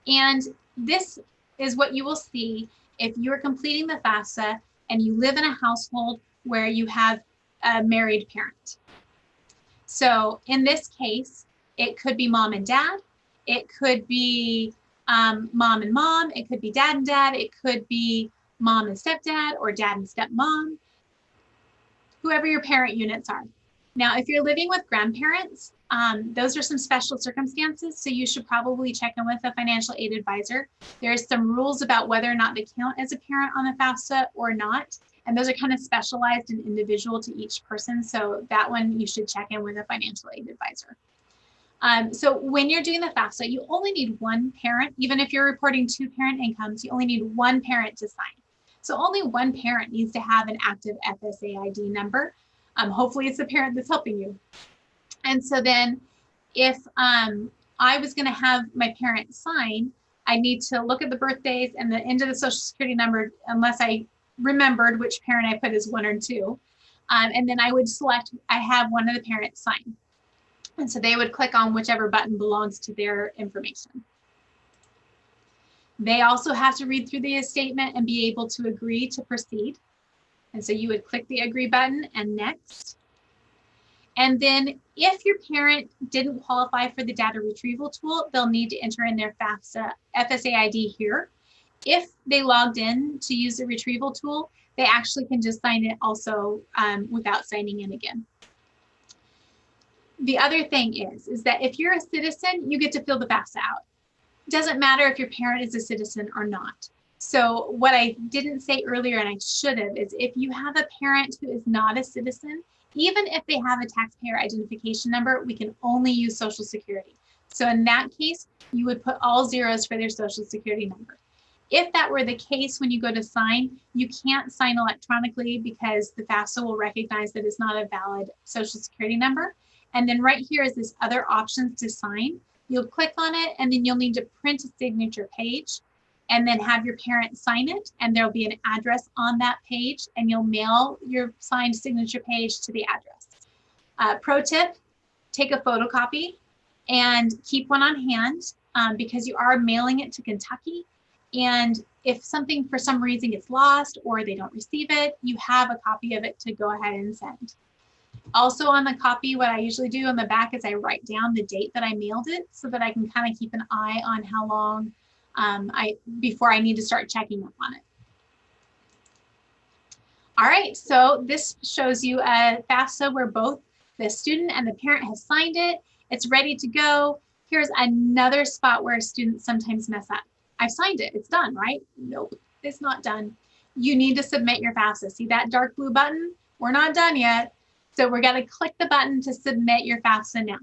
S2: And this is what you will see if you're completing the FAFSA and you live in a household where you have a married parent. So in this case, it could be mom and dad. It could be mom and mom. It could be dad and dad. It could be mom and stepdad or dad and stepmom, whoever your parent units are. Now, if you're living with grandparents, those are some special circumstances, so you should probably check in with a financial aid advisor. There's some rules about whether or not they count as a parent on the FAFSA or not, and those are kind of specialized and individual to each person, so that one you should check in with a financial aid advisor. So when you're doing the FAFSA, you only need one parent. Even if you're reporting 2 parent incomes, you only need one parent to sign. So only one parent needs to have an active FSA ID number. Hopefully it's the parent that's helping you. And so then if I was gonna have my parent sign, I need to look at the birthdays and the end of the social security number, unless I remembered which parent I put as 1 or 2. And then I would select, I have one of the parents sign. And so they would click on whichever button belongs to their information. They also have to read through the statement and be able to agree to proceed. And so you would click the agree button and next. And then if your parent didn't qualify for the data retrieval tool, they'll need to enter in their FSA ID here. If they logged in to use the retrieval tool, they actually can just sign it also without signing in again. The other thing is that if you're a citizen, you get to fill the FAFSA out. It doesn't matter if your parent is a citizen or not. So what I didn't say earlier, and I should have, is if you have a parent who is not a citizen, even if they have a taxpayer identification number, we can only use Social Security. So in that case, you would put all zeros for their Social Security number. If that were the case, when you go to sign, you can't sign electronically because the FAFSA will recognize that it's not a valid Social Security number. And then right here is this other options to sign. You'll click on it, and then you'll need to print a signature page and then have your parent sign it. And there'll be an address on that page, and you'll mail your signed signature page to the address. Pro tip, take a photocopy and keep one on hand because you are mailing it to Kentucky. And if something for some reason gets lost or they don't receive it, you have a copy of it to go ahead and send. Also on the copy, what I usually do on the back is I write down the date that I mailed it so that I can kind of keep an eye on how long before I need to start checking up on it. All right, so this shows you a FAFSA where both the student and the parent has signed it. It's ready to go. Here's another spot where students sometimes mess up. I've signed it, it's done, right? Nope, it's not done. You need to submit your FAFSA. See that dark blue button? We're not done yet. So we're gonna click the button to submit your FAFSA now.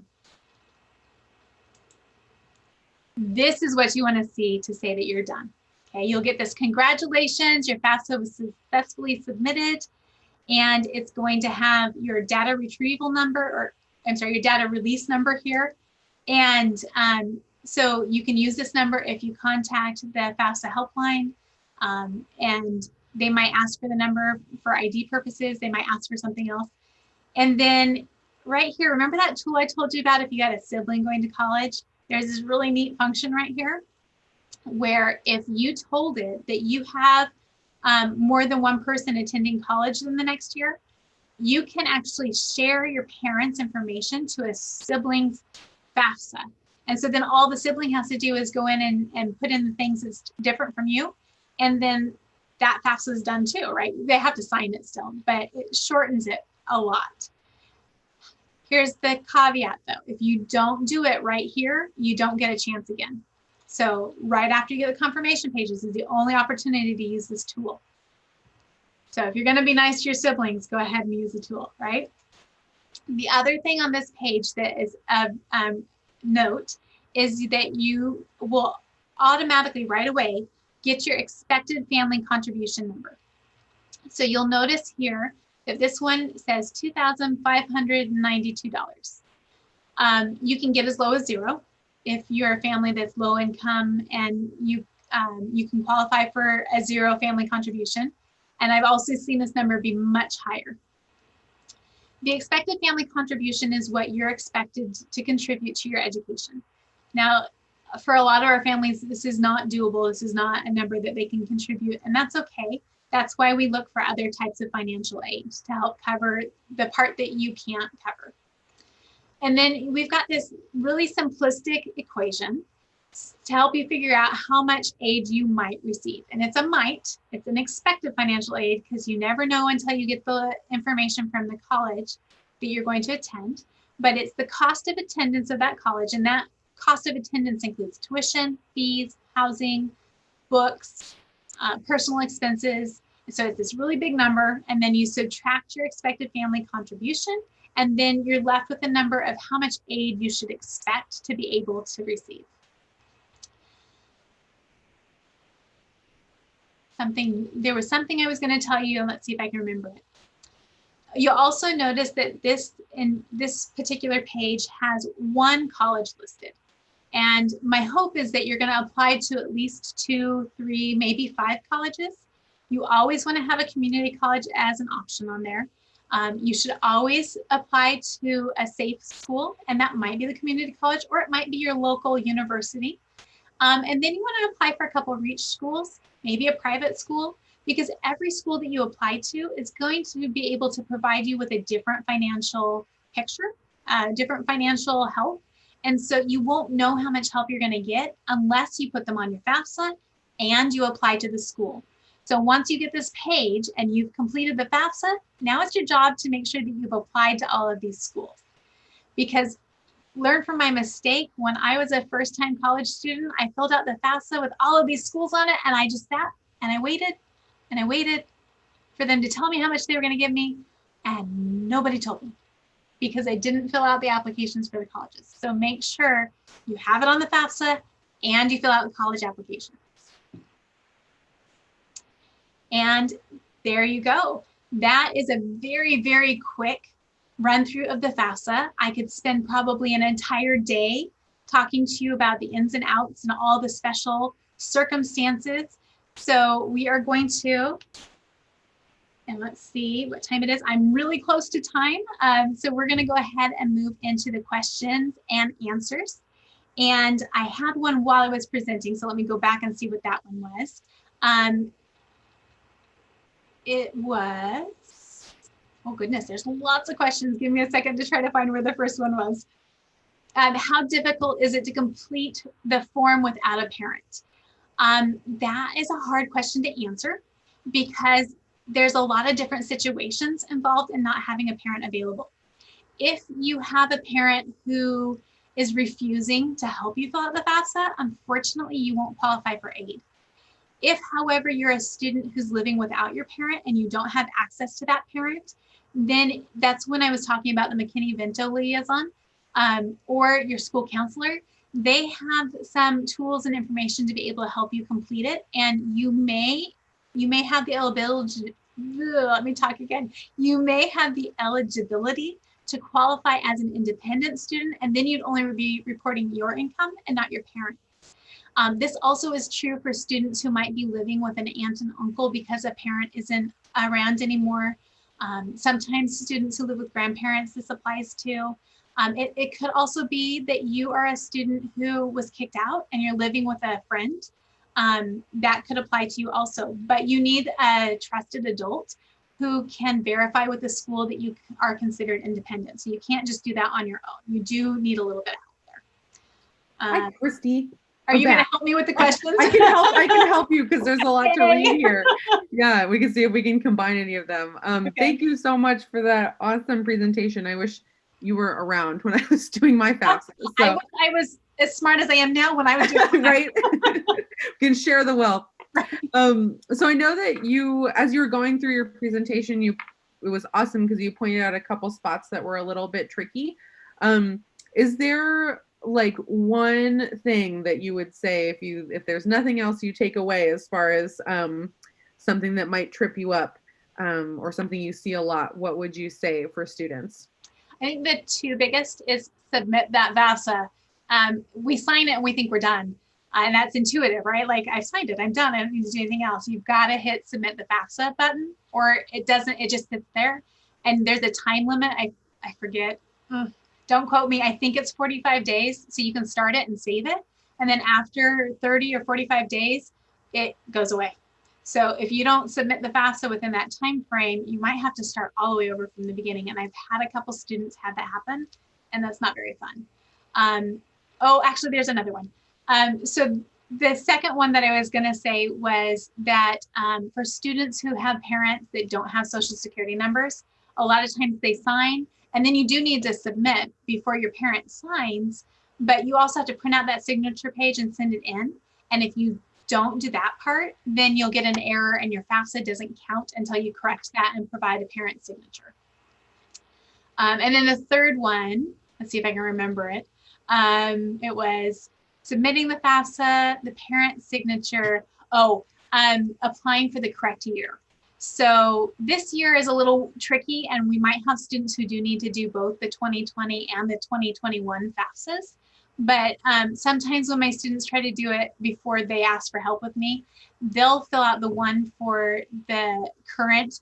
S2: This is what you wanna see to say that you're done. Okay, you'll get this, congratulations, your FAFSA was successfully submitted, and it's going to have your data retrieval number, or I'm sorry, your data release number here. And so you can use this number if you contact the FAFSA helpline, and they might ask for the number for ID purposes. They might ask for something else. And then right here, remember that tool I told you about if you had a sibling going to college? There's this really neat function right here where if you told it that you have more than one person attending college in the next year, you can actually share your parents' information to a sibling's FAFSA. And so then all the sibling has to do is go in and put in the things that's different from you. And then that FAFSA is done too, right? They have to sign it still, but it shortens it a lot. Here's the caveat though. If you don't do it right here, you don't get a chance again. So right after you get the confirmation pages is the only opportunity to use this tool. So if you're gonna be nice to your siblings, go ahead and use the tool, right? The other thing on this page that is of note is that you will automatically right away get your expected family contribution number. So you'll notice here that this one says $2,592. You can get as low as $0 if you're a family that's low income and you can qualify for a $0 family contribution. And I've also seen this number be much higher. The expected family contribution is what you're expected to contribute to your education. Now, for a lot of our families, this is not doable. This is not a number that they can contribute, and that's okay. That's why we look for other types of financial aid to help cover the part that you can't cover. And then we've got this really simplistic equation to help you figure out how much aid you might receive. And it's a might, it's an expected financial aid because you never know until you get the information from the college that you're going to attend, but it's the cost of attendance of that college, and that cost of attendance includes tuition, fees, housing, books, personal expenses. So it's this really big number, and then you subtract your expected family contribution, and then you're left with a number of how much aid you should expect to be able to receive. There was something I was going to tell you, and let's see if I can remember it. You'll also notice that this particular page has one college listed. And my hope is that you're going to apply to at least 2, 3, maybe 5 colleges. You always want to have a community college as an option on there. You should always apply to a safe school, and that might be the community college, or it might be your local university. And then you want to apply for a couple of reach schools, maybe a private school, because every school that you apply to is going to be able to provide you with a different financial picture, different financial help. And so you won't know how much help you're going to get unless you put them on your FAFSA and you apply to the school. So once you get this page and you've completed the FAFSA, now it's your job to make sure that you've applied to all of these schools. because learn from my mistake. When I was a first-time college student, I filled out the FAFSA with all of these schools on it, and I just sat and I waited for them to tell me how much they were going to give me, and nobody told me because I didn't fill out the applications for the colleges. So make sure you have it on the FAFSA and you fill out the college application. And there you go. That is a very, very quick run through of the FAFSA. I could spend probably an entire day talking to you about the ins and outs and all the special circumstances. So we are going to, and let's see what time it is. I'm really close to time. So we're going to go ahead and move into the questions and answers. And I had one while I was presenting, so let me go back and see what that one was. It was, oh goodness, there's lots of questions. Give me a second to try to find where the first one was. How difficult is it to complete the form without a parent? That is a hard question to answer because there's a lot of different situations involved in not having a parent available. If you have a parent who is refusing to help you fill out the FAFSA, unfortunately, you won't qualify for aid. If, however, you're a student who's living without your parent and you don't have access to that parent, then that's when I was talking about the McKinney-Vento liaison or your school counselor. They have some tools and information to be able to help you complete it. And you may have the eligibility, let me talk again. You may have the eligibility to qualify as an independent student, and then you'd only be reporting your income and not your parent. This also is true for students who might be living with an aunt and uncle because a parent isn't around anymore. Sometimes students who live with grandparents, this applies to. It could also be that you are a student who was kicked out and you're living with a friend. That could apply to you also, but you need a trusted adult who can verify with the school that you are considered independent. So you can't just do that on your own. You do need a little bit of help there.
S1: Hi, Christy.
S2: Are you going to help me with the questions?
S1: I can help you because there's a lot to read here. Yeah, we can see if we can combine any of them. Okay. Thank you so much for that awesome presentation. I wish you were around when I was doing my FAFSA. So.
S2: I was as smart as I am now when I was doing
S1: right. We can share the wealth. So I know that you, as you were going through your presentation, it was awesome because you pointed out a couple spots that were a little bit tricky. Is there like one thing that you would say if there's nothing else you take away as far as something that might trip you up or something you see a lot, what would you say for students?
S2: I think the two biggest is submit that FAFSA. We sign it and we think we're done. And that's intuitive, right? Like I signed it, I'm done. I don't need to do anything else. You've got to hit submit the FAFSA button or it doesn't, it just sits there. And there's a time limit. I forget. Don't quote me. I think it's 45 days. So you can start it and save it. And then after 30 or 45 days, it goes away. So if you don't submit the FAFSA within that time frame, you might have to start all the way over from the beginning. And I've had a couple students have that happen, and that's not very fun. Oh, actually, there's another one. So the second one that I was going to say was that for students who have parents that don't have social security numbers, a lot of times they sign, and then you do need to submit before your parent signs, but you also have to print out that signature page and send it in. And if you don't do that part, then you'll get an error and your FAFSA doesn't count until you correct that and provide a parent signature. And then the third one, let's see if I can remember it. It was submitting the FAFSA, the parent signature, applying for the correct year. So this year is a little tricky and we might have students who do need to do both the 2020 and the 2021 FAFSAs. But sometimes when my students try to do it before they ask for help with me, they'll fill out the one for the current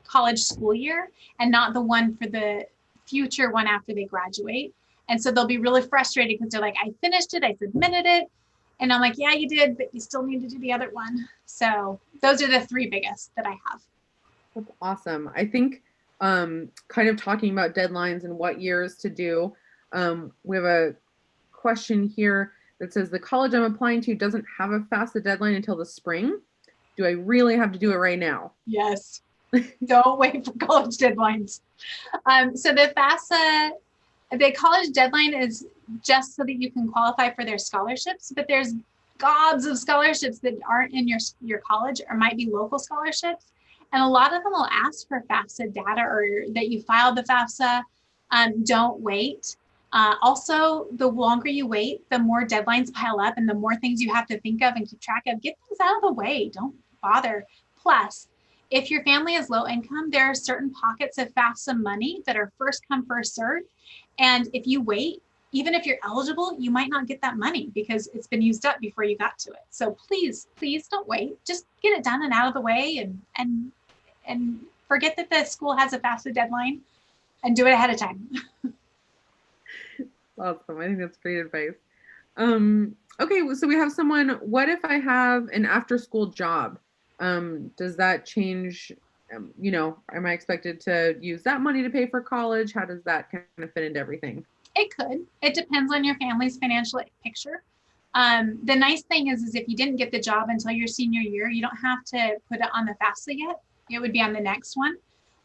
S2: college school year and not the one for the future one after they graduate. And so they'll be really frustrated because they're like, I finished it, I submitted it. And I'm like, yeah, you did, but you still need to do the other one. So those are the three biggest that I have.
S1: That's awesome. I think kind of talking about deadlines and what years to do, we have a question here that says the college I'm applying to doesn't have a FAFSA deadline until the spring. Do I really have to do it right now?
S2: Yes. Don't wait for college deadlines. So the FAFSA The college deadline is just so that you can qualify for their scholarships, but there's gobs of scholarships that aren't in your college or might be local scholarships. And a lot of them will ask for FAFSA data or that you filed the FAFSA. Don't wait. Also, the longer you wait, the more deadlines pile up and the more things you have to think of and keep track of. Get things out of the way. Don't bother. Plus, if your family is low income, there are certain pockets of FAFSA money that are first come, first served. And if you wait, even if you're eligible, you might not get that money because it's been used up before you got to it. So please, please don't wait. Just get it done and out of the way and forget that the school has a FAFSA deadline and do it ahead of time.
S1: Awesome. I think that's great advice. Okay, so we have someone, what if I have an after-school job? Does that change, am I expected to use that money to pay for college? How does that kind of fit into everything?
S2: It could. It depends on your family's financial picture. The nice thing is if you didn't get the job until your senior year, you don't have to put it on the FAFSA yet. It would be on the next one.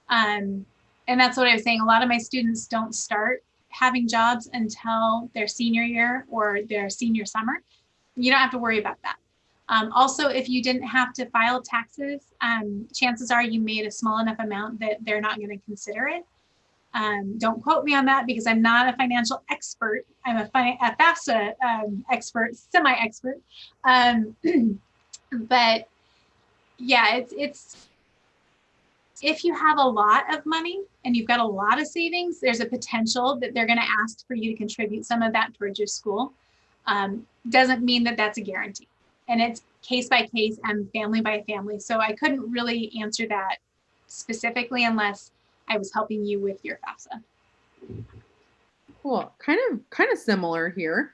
S2: And that's what I was saying. A lot of my students don't start having jobs until their senior year or their senior summer. You don't have to worry about that. Also, if you didn't have to file taxes, chances are you made a small enough amount that they're not going to consider it. Don't quote me on that because I'm not a financial expert. I'm a FAFSA expert, semi-expert. But yeah, it's if you have a lot of money and you've got a lot of savings, there's a potential that they're going to ask for you to contribute some of that towards your school. Doesn't mean that that's a guarantee. And it's case by case and family by family. So I couldn't really answer that specifically unless I was helping you with your FAFSA.
S1: Cool. Kind of similar here.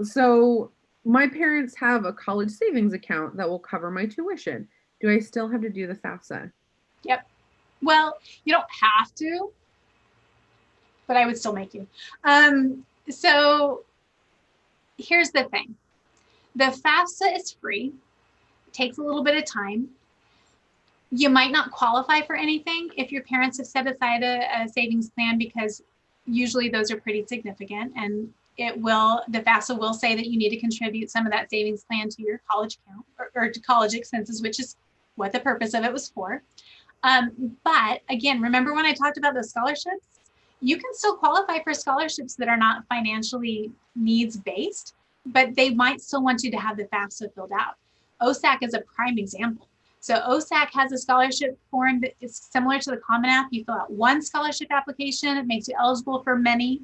S1: So my parents have a college savings account that will cover my tuition. Do I still have to do the FAFSA?
S2: Yep. Well, you don't have to, but I would still make you. So here's the thing. The FAFSA is free. It takes a little bit of time. You might not qualify for anything if your parents have set aside a savings plan because usually those are pretty significant, and the FAFSA will say that you need to contribute some of that savings plan to your college account or to college expenses, which is what the purpose of it was for. But again, remember when I talked about the scholarships? You can still qualify for scholarships that are not financially needs-based, but they might still want you to have the FAFSA filled out. OSAC is a prime example. So OSAC has a scholarship form that is similar to the Common App. You fill out one scholarship application, it makes you eligible for many,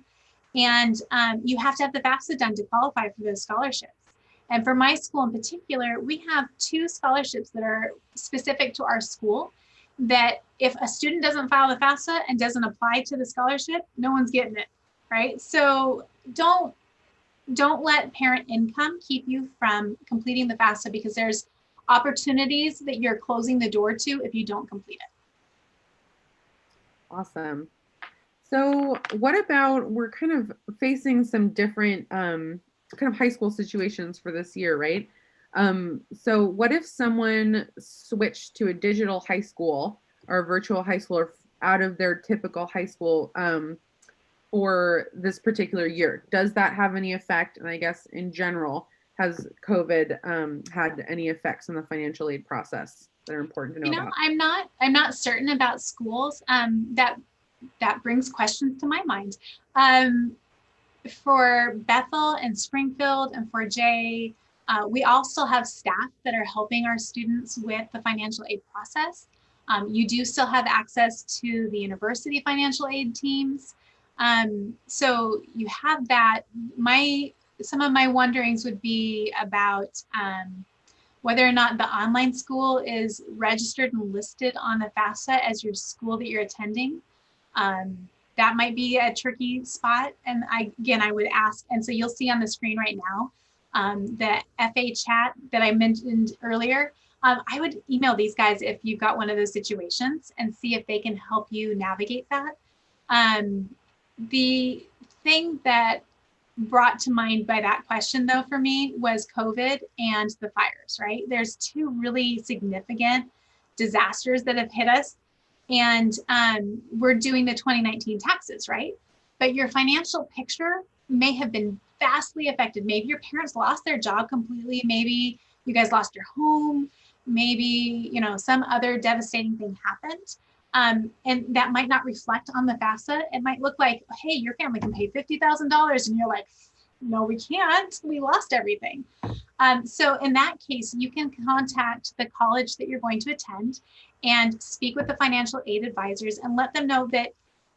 S2: and you have to have the FAFSA done to qualify for those scholarships. And for my school in particular, we have 2 scholarships that are specific to our school that if a student doesn't file the FAFSA and doesn't apply to the scholarship, no one's getting it, right? So don't let parent income keep you from completing the FAFSA because there's opportunities that you're closing the door to if you don't complete it.
S1: Awesome. So what about, we're kind of facing some different kind of high school situations for this year, right? So what if someone switched to a digital high school or a virtual high school or out of their typical high school for this particular year? Does that have any effect? And I guess in general, has COVID had any effects on the financial aid process that are important to know about?
S2: I'm not certain about schools. That brings questions to my mind. For Bethel and Springfield and for Jay, we also have staff that are helping our students with the financial aid process. You do still have access to the university financial aid teams. So you have that. Some of my wonderings would be about whether or not the online school is registered and listed on the FAFSA as your school that you're attending. That might be a tricky spot. And I would ask, and so you'll see on the screen right now, the FA chat that I mentioned earlier. I would email these guys if you've got one of those situations and see if they can help you navigate that. The thing that brought to mind by that question though for me was COVID and the fires, right? There's 2 really significant disasters that have hit us, and we're doing the 2019 taxes, right? but your financial picture may have been vastly affected. Maybe your parents lost their job completely. Maybe you guys lost your home. Maybe, some other devastating thing happened. And that might not reflect on the FAFSA. It might look like, hey, your family can pay $50,000. And you're like, no, we can't. We lost everything. So in that case, you can contact the college that you're going to attend and speak with the financial aid advisors and let them know that,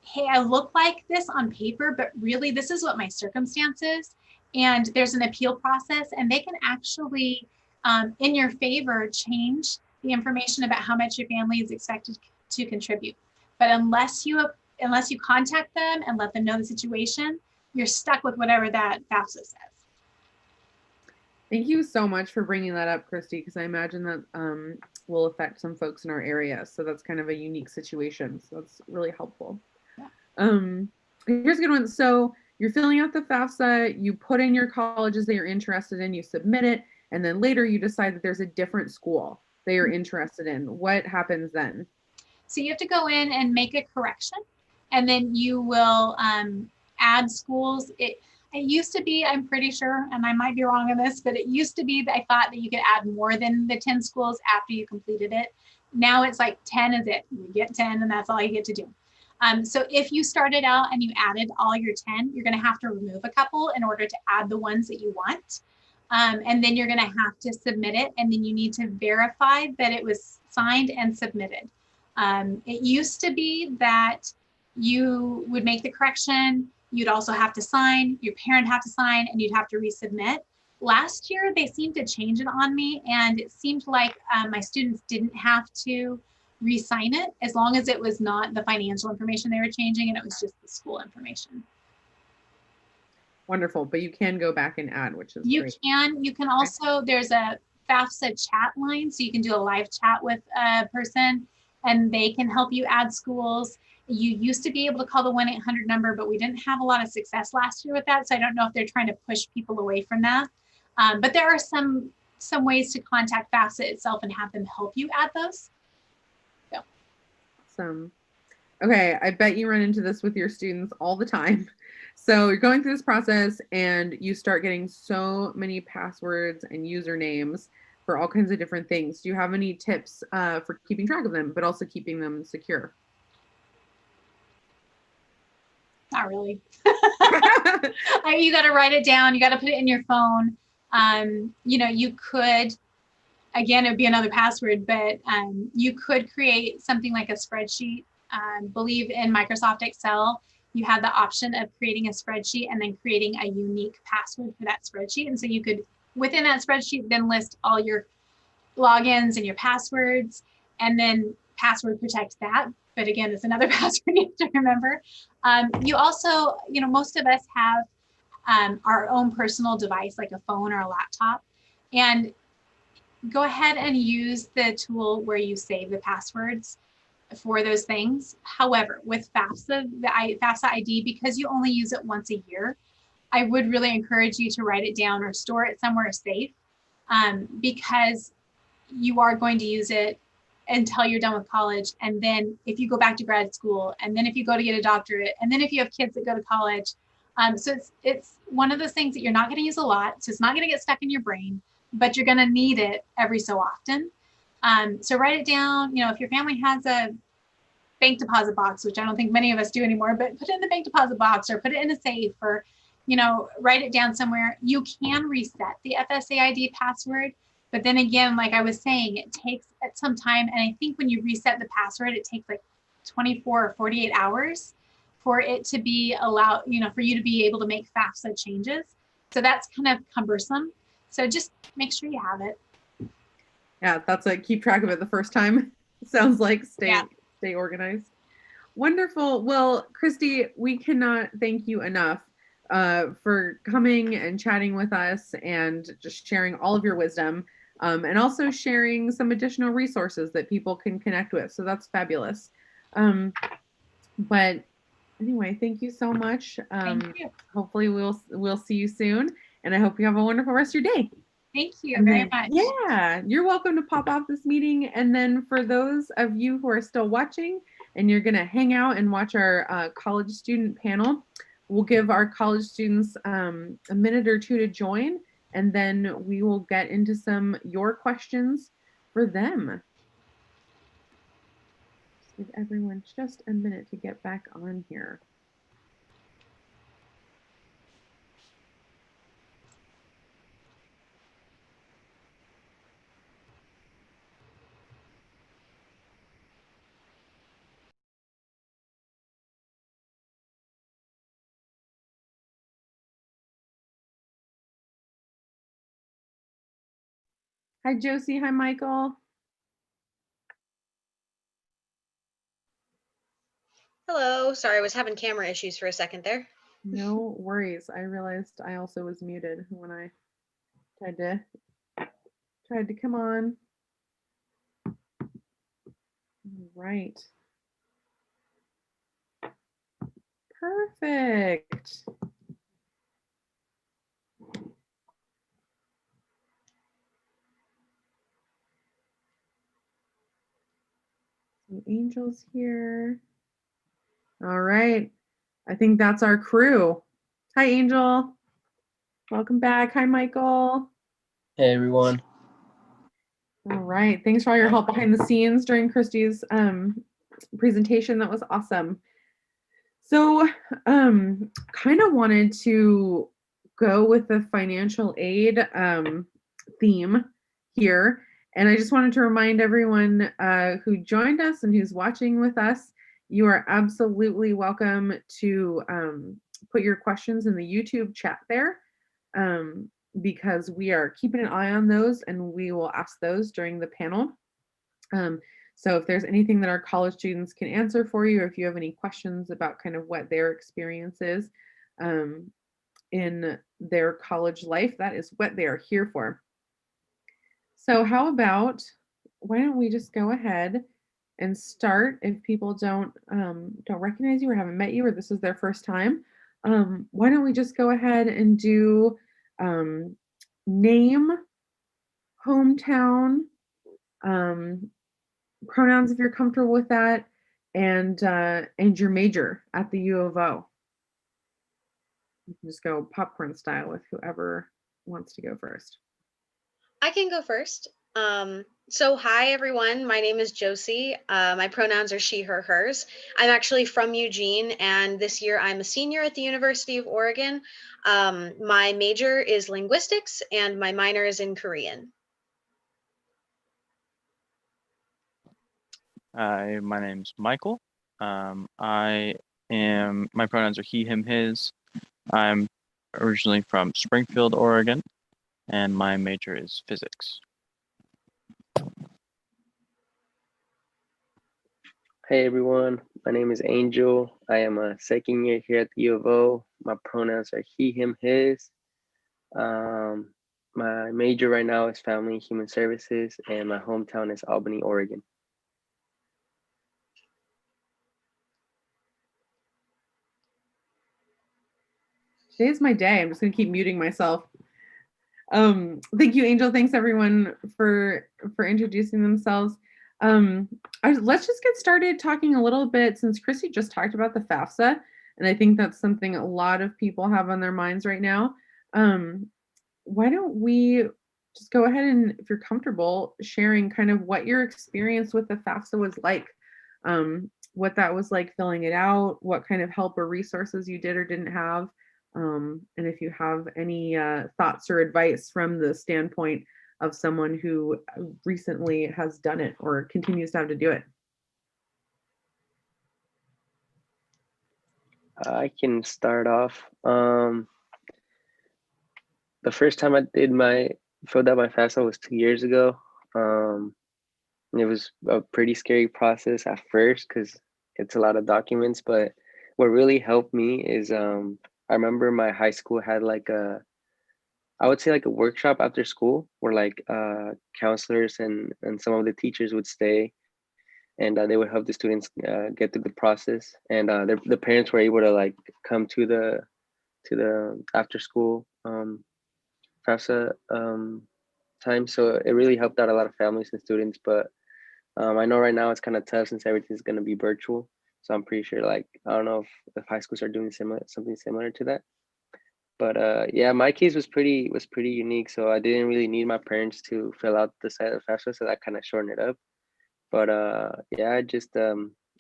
S2: hey, I look like this on paper, but really this is what my circumstance is. And there's an appeal process, and they can actually, in your favor, change the information about how much your family is expected to contribute. But unless you contact them and let them know the situation, you're stuck with whatever that FAFSA says.
S1: Thank you so much for bringing that up, Christy, because I imagine that will affect some folks in our area. So that's kind of a unique situation. So that's really helpful. Yeah. Here's a good one. So you're filling out the FAFSA, you put in your colleges that you're interested in, you submit it, and then later you decide that there's a different school that you're interested in. What happens then?
S2: So you have to go in and make a correction, and then you will add schools. It used to be, I'm pretty sure, and I might be wrong on this, but it used to be that I thought that you could add more than the 10 schools after you completed it. Now it's like 10 is it. You get 10 and that's all you get to do. So if you started out and you added all your 10, you're going to have to remove a couple in order to add the ones that you want. And then you're going to have to submit it, and then you need to verify that it was signed and submitted. It used to be that you would make the correction, you'd also have to sign, your parent have to sign, and you'd have to resubmit. Last year, they seemed to change it on me, and it seemed like my students didn't have to re-sign it as long as it was not the financial information they were changing and it was just the school information.
S1: Wonderful, but you can go back and add, which is
S2: great. You can also, there's a FAFSA chat line, so you can do a live chat with a person and they can help you add schools. You used to be able to call the 1-800 number, but we didn't have a lot of success last year with that, so I don't know if they're trying to push people away from that. But there are some ways to contact FAFSA itself and have them help you add those. So.
S1: Awesome. Okay, I bet you run into this with your students all the time. So you're going through this process and you start getting so many passwords and usernames for all kinds of different things. Do you have any tips for keeping track of them, but also keeping them secure?
S2: Not really. You got to write it down. You got to put it in your phone. You could, again, it would be another password, but you could create something like a spreadsheet. Believe in Microsoft Excel, you have the option of creating a spreadsheet and then creating a unique password for that spreadsheet. And so you could, within that spreadsheet, then list all your logins and your passwords, and then password protect that. But again, it's another password you have to remember. You also, most of us have our own personal device, like a phone or a laptop, and go ahead and use the tool where you save the passwords for those things. However, with FAFSA, the FAFSA ID, because you only use it once a year, I would really encourage you to write it down or store it somewhere safe, because you are going to use it until you're done with college. And then if you go back to grad school, and then if you go to get a doctorate, and then if you have kids that go to college. So it's one of those things that you're not going to use a lot. So it's not going to get stuck in your brain, but you're going to need it every so often. So write it down. If your family has a bank deposit box, which I don't think many of us do anymore, but put it in the bank deposit box or put it in a safe, or, write it down somewhere. You can reset the FSA ID password. But then again, like I was saying, it takes some time. And I think when you reset the password, it takes like 24 or 48 hours for it to be allowed, for you to be able to make FAFSA changes. So that's kind of cumbersome. So just make sure you have it.
S1: Yeah, that's keep track of it the first time. Sounds like stay organized. Wonderful. Well, Christy, we cannot thank you enough for coming and chatting with us and just sharing all of your wisdom, and also sharing some additional resources that people can connect with. So that's fabulous. But anyway, thank you so much.
S2: Thank you.
S1: Hopefully we'll see you soon, and I hope you have a wonderful rest of your day.
S2: Thank you very much.
S1: Yeah, you're welcome to pop off this meeting. And then for those of you who are still watching and you're going to hang out and watch our college student panel, we'll give our college students a minute or two to join, and then we will get into some your questions for them. Just give everyone just a minute to get back on here. Hi, Josie. Hi, Michael.
S3: Hello. Sorry, I was having camera issues for a second there.
S1: No worries. I realized I also was muted when I tried to come on. All right. Perfect. Some angels here. All right. I think that's our crew. Hi, Angel. Welcome back. Hi, Michael.
S4: Hey, everyone.
S1: All right. Thanks for all your help behind the scenes during Christi's presentation. That was awesome. So kind of wanted to go with the financial aid theme here. And I just wanted to remind everyone who joined us and who's watching with us, you are absolutely welcome to put your questions in the YouTube chat there, because we are keeping an eye on those and we will ask those during the panel. So if there's anything that our college students can answer for you, or if you have any questions about kind of what their experience is in their college life, that is what they are here for. So how about, why don't we just go ahead and start? If people don't recognize you or haven't met you, or this is their first time, why don't we just go ahead and do name, hometown, pronouns if you're comfortable with that, and your major at the U of O. You can just go popcorn style with whoever wants to go first.
S3: I can go first. So hi, everyone. My name is Josie. My pronouns are she, her, hers. I'm actually from Eugene, and this year I'm a senior at the University of Oregon. My major is linguistics, and my minor is in Korean.
S4: Hi, my name's Michael. My pronouns are he, him, his. I'm originally from Springfield, Oregon, and my major is physics.
S5: Hey everyone, my name is Angel. I am a second year here at the U of O. My pronouns are he, him, his. My major right now is Family and Human Services, and my hometown is Albany, Oregon.
S1: Today's my day. I'm just gonna keep muting myself. Thank you, Angel. Thanks everyone for introducing themselves. Let's just get started talking a little bit, since Christi just talked about the FAFSA, and I think that's something a lot of people have on their minds right now. Why don't we just go ahead and, if you're comfortable, sharing kind of what your experience with the FAFSA was like, what that was like filling it out, what kind of help or resources you did or didn't have, and if you have any thoughts or advice from the standpoint of someone who recently has done it or continues to have to do it.
S5: I can start off. The first time I filled out my FAFSA was 2 years ago. It was a pretty scary process at first because it's a lot of documents, but what really helped me is I remember my high school had I would say like a workshop after school where like counselors and some of the teachers would stay, and they would help the students get through the process, and the parents were able to like come to the after school FAFSA time. So it really helped out a lot of families and students, but I know right now it's kind of tough since everything's going to be virtual. So I'm pretty sure, like, I don't know if high schools are doing something similar to that. But yeah, my case was pretty unique. So I didn't really need my parents to fill out the side of FAFSA, so that kind of shortened it up. But yeah,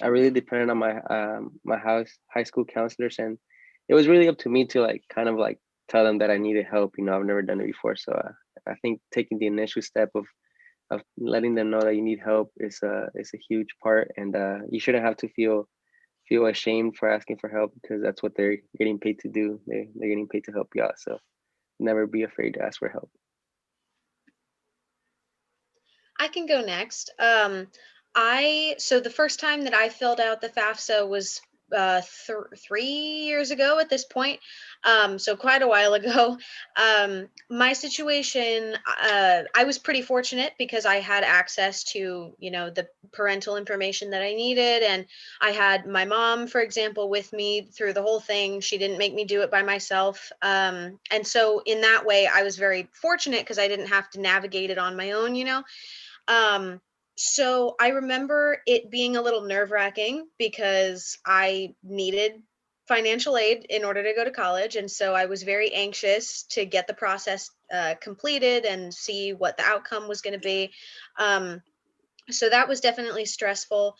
S5: I really depended on my high school counselors, and it was really up to me to like kind of like tell them that I needed help. You know, I've never done it before, so I think taking the initial step of letting them know that you need help is a huge part, and you shouldn't have to feel ashamed for asking for help, because that's what they're getting paid to do. They're getting paid to help you out, so never be afraid to ask for help.
S3: I can go next. So the first time that I filled out the FAFSA was 3 years ago at this point. So quite a while ago. My situation, I was pretty fortunate because I had access to, the parental information that I needed. And I had my mom, for example, with me through the whole thing. She didn't make me do it by myself. And so in that way, I was very fortunate because I didn't have to navigate it on my own, So I remember it being a little nerve-wracking because I needed financial aid in order to go to college. And so I was very anxious to get the process completed and see what the outcome was going to be. So that was definitely stressful.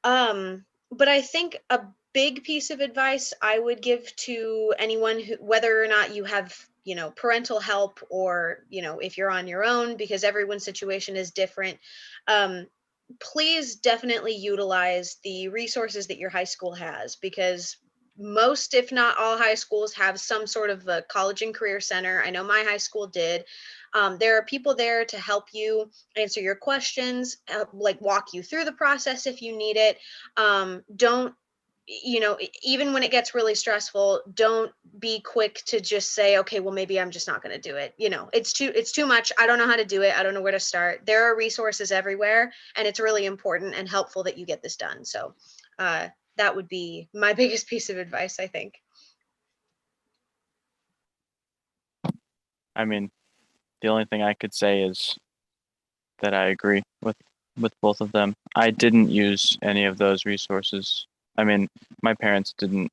S3: But I think a big piece of advice I would give to anyone who, whether or not you have, parental help, or, if you're on your own, because everyone's situation is different, please definitely utilize the resources that your high school has, because most, if not all, high schools have some sort of a college and career center. I know my high school did. There are people there to help you answer your questions, like walk you through the process if you need it. Don't, even when it gets really stressful, don't be quick to just say, okay, well, maybe I'm just not going to do it. It's too much. I don't know how to do it. I don't know where to start. There are resources everywhere, and it's really important and helpful that you get this done. So that would be my biggest piece of advice, I think.
S4: I mean, the only thing I could say is that I agree with both of them. I didn't use any of those resources. I mean, my parents didn't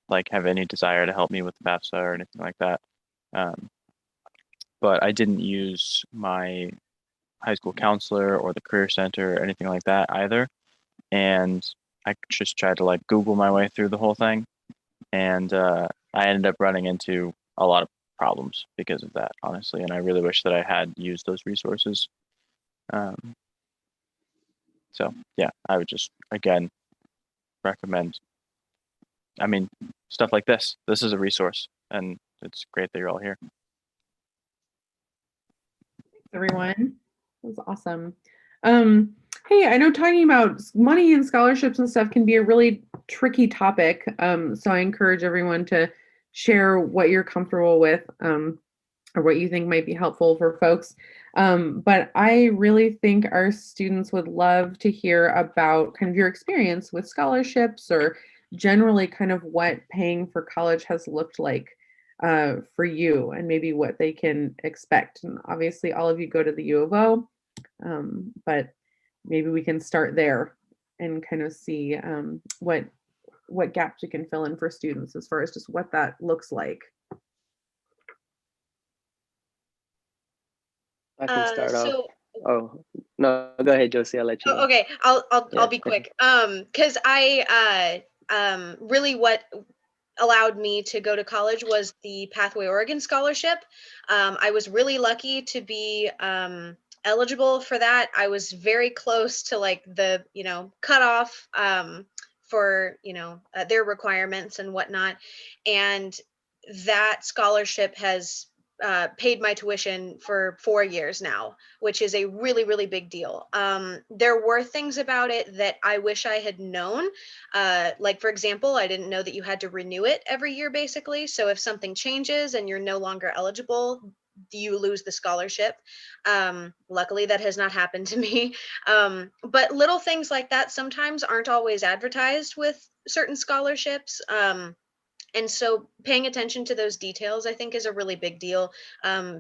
S4: like have any desire to help me with FAFSA or anything like that. But I didn't use my high school counselor or the career center or anything like that either. And I just tried to like Google my way through the whole thing. And I ended up running into a lot of problems because of that, honestly. And I really wish that I had used those resources. So yeah, I would just, again, recommend, I mean, stuff like this. This is a resource, and it's great that you're all here.
S1: Thanks, everyone. That was awesome. Hey, I know talking about money and scholarships and stuff can be a really tricky topic. So I encourage everyone to share what you're comfortable with, or what you think might be helpful for folks. But I really think our students would love to hear about kind of your experience with scholarships, or generally kind of what paying for college has looked like for you, and maybe what they can expect. And obviously all of you go to the U of O, but maybe we can start there and kind of see what gaps we can fill in for students as far as just what that looks like.
S5: I can start off.
S3: So
S5: Oh no, go ahead, Josie. I'll let you know.
S3: okay, I'll
S5: Yeah,
S3: be
S5: go ahead.
S3: quick. Because I really, what allowed me to go to college was the Pathway Oregon scholarship. I was really lucky to be eligible for that. I was very close to like the cutoff for their requirements and whatnot, and that scholarship has paid my tuition for 4 years now, which is a really, really big deal. There were things about it that I wish I had known. Like, for example, I didn't know that you had to renew it every year, basically. So if something changes and you're no longer eligible, you lose the scholarship. Luckily, that has not happened to me. But little things like that sometimes aren't always advertised with certain scholarships. And so paying attention to those details, I think, is a really big deal,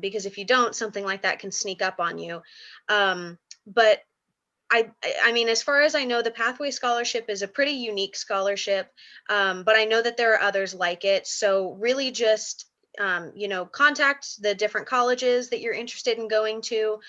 S3: because if you don't, something like that can sneak up on you. But I mean, as far as I know, the Pathway Scholarship is a pretty unique scholarship, but I know that there are others like it. So really just, you know, contact the different colleges that you're interested in going to.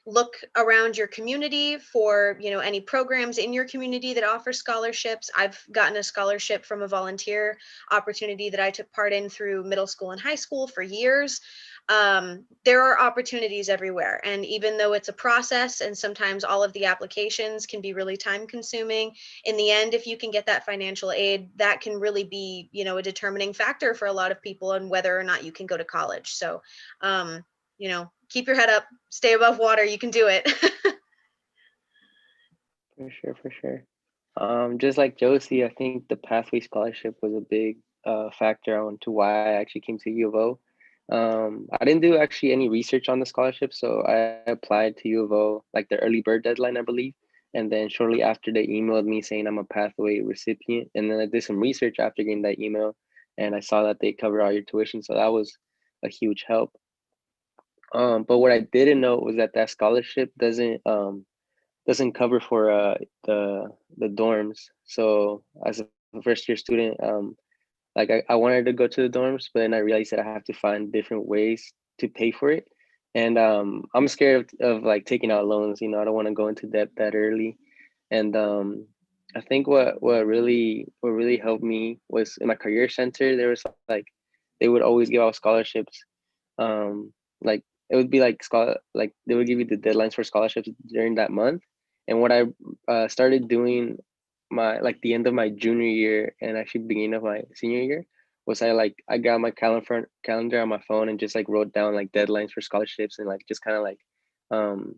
S3: Look around your community for, you know, any programs in your community that offer scholarships. I've gotten a scholarship from a volunteer opportunity that I took part in through middle school and high school for years. There are opportunities everywhere. And even though it's a process and sometimes all of the applications can be really time consuming, in the end, if you can get that financial aid, that can really be, you know, a determining factor for a lot of people on whether or not you can go to college. So, you know, keep your head up, stay above water, you can do it.
S5: For sure, for sure. Just like Josie, I think the Pathway Scholarship was a big factor on to why I actually came to U of O. I didn't do actually any research on the scholarship, so I applied to U of O like the early bird deadline, I believe. And then shortly after, they emailed me saying I'm a Pathway recipient. And then I did some research after getting that email, and I saw that they cover all your tuition, so that was a huge help. But what I didn't know was that that scholarship doesn't cover for the dorms. So as a first year student, like I wanted to go to the dorms, but then I realized that I have to find different ways to pay for it. And I'm scared of like taking out loans, you know, I don't want to go into debt that early. And I think what really helped me was in my career center, there was like they would always give out scholarships. Like it would be like like they would give you the deadlines for scholarships during that month. And what I started doing my like the end of my junior year and actually beginning of my senior year was I got my calendar on my phone and just like wrote down like deadlines for scholarships and like um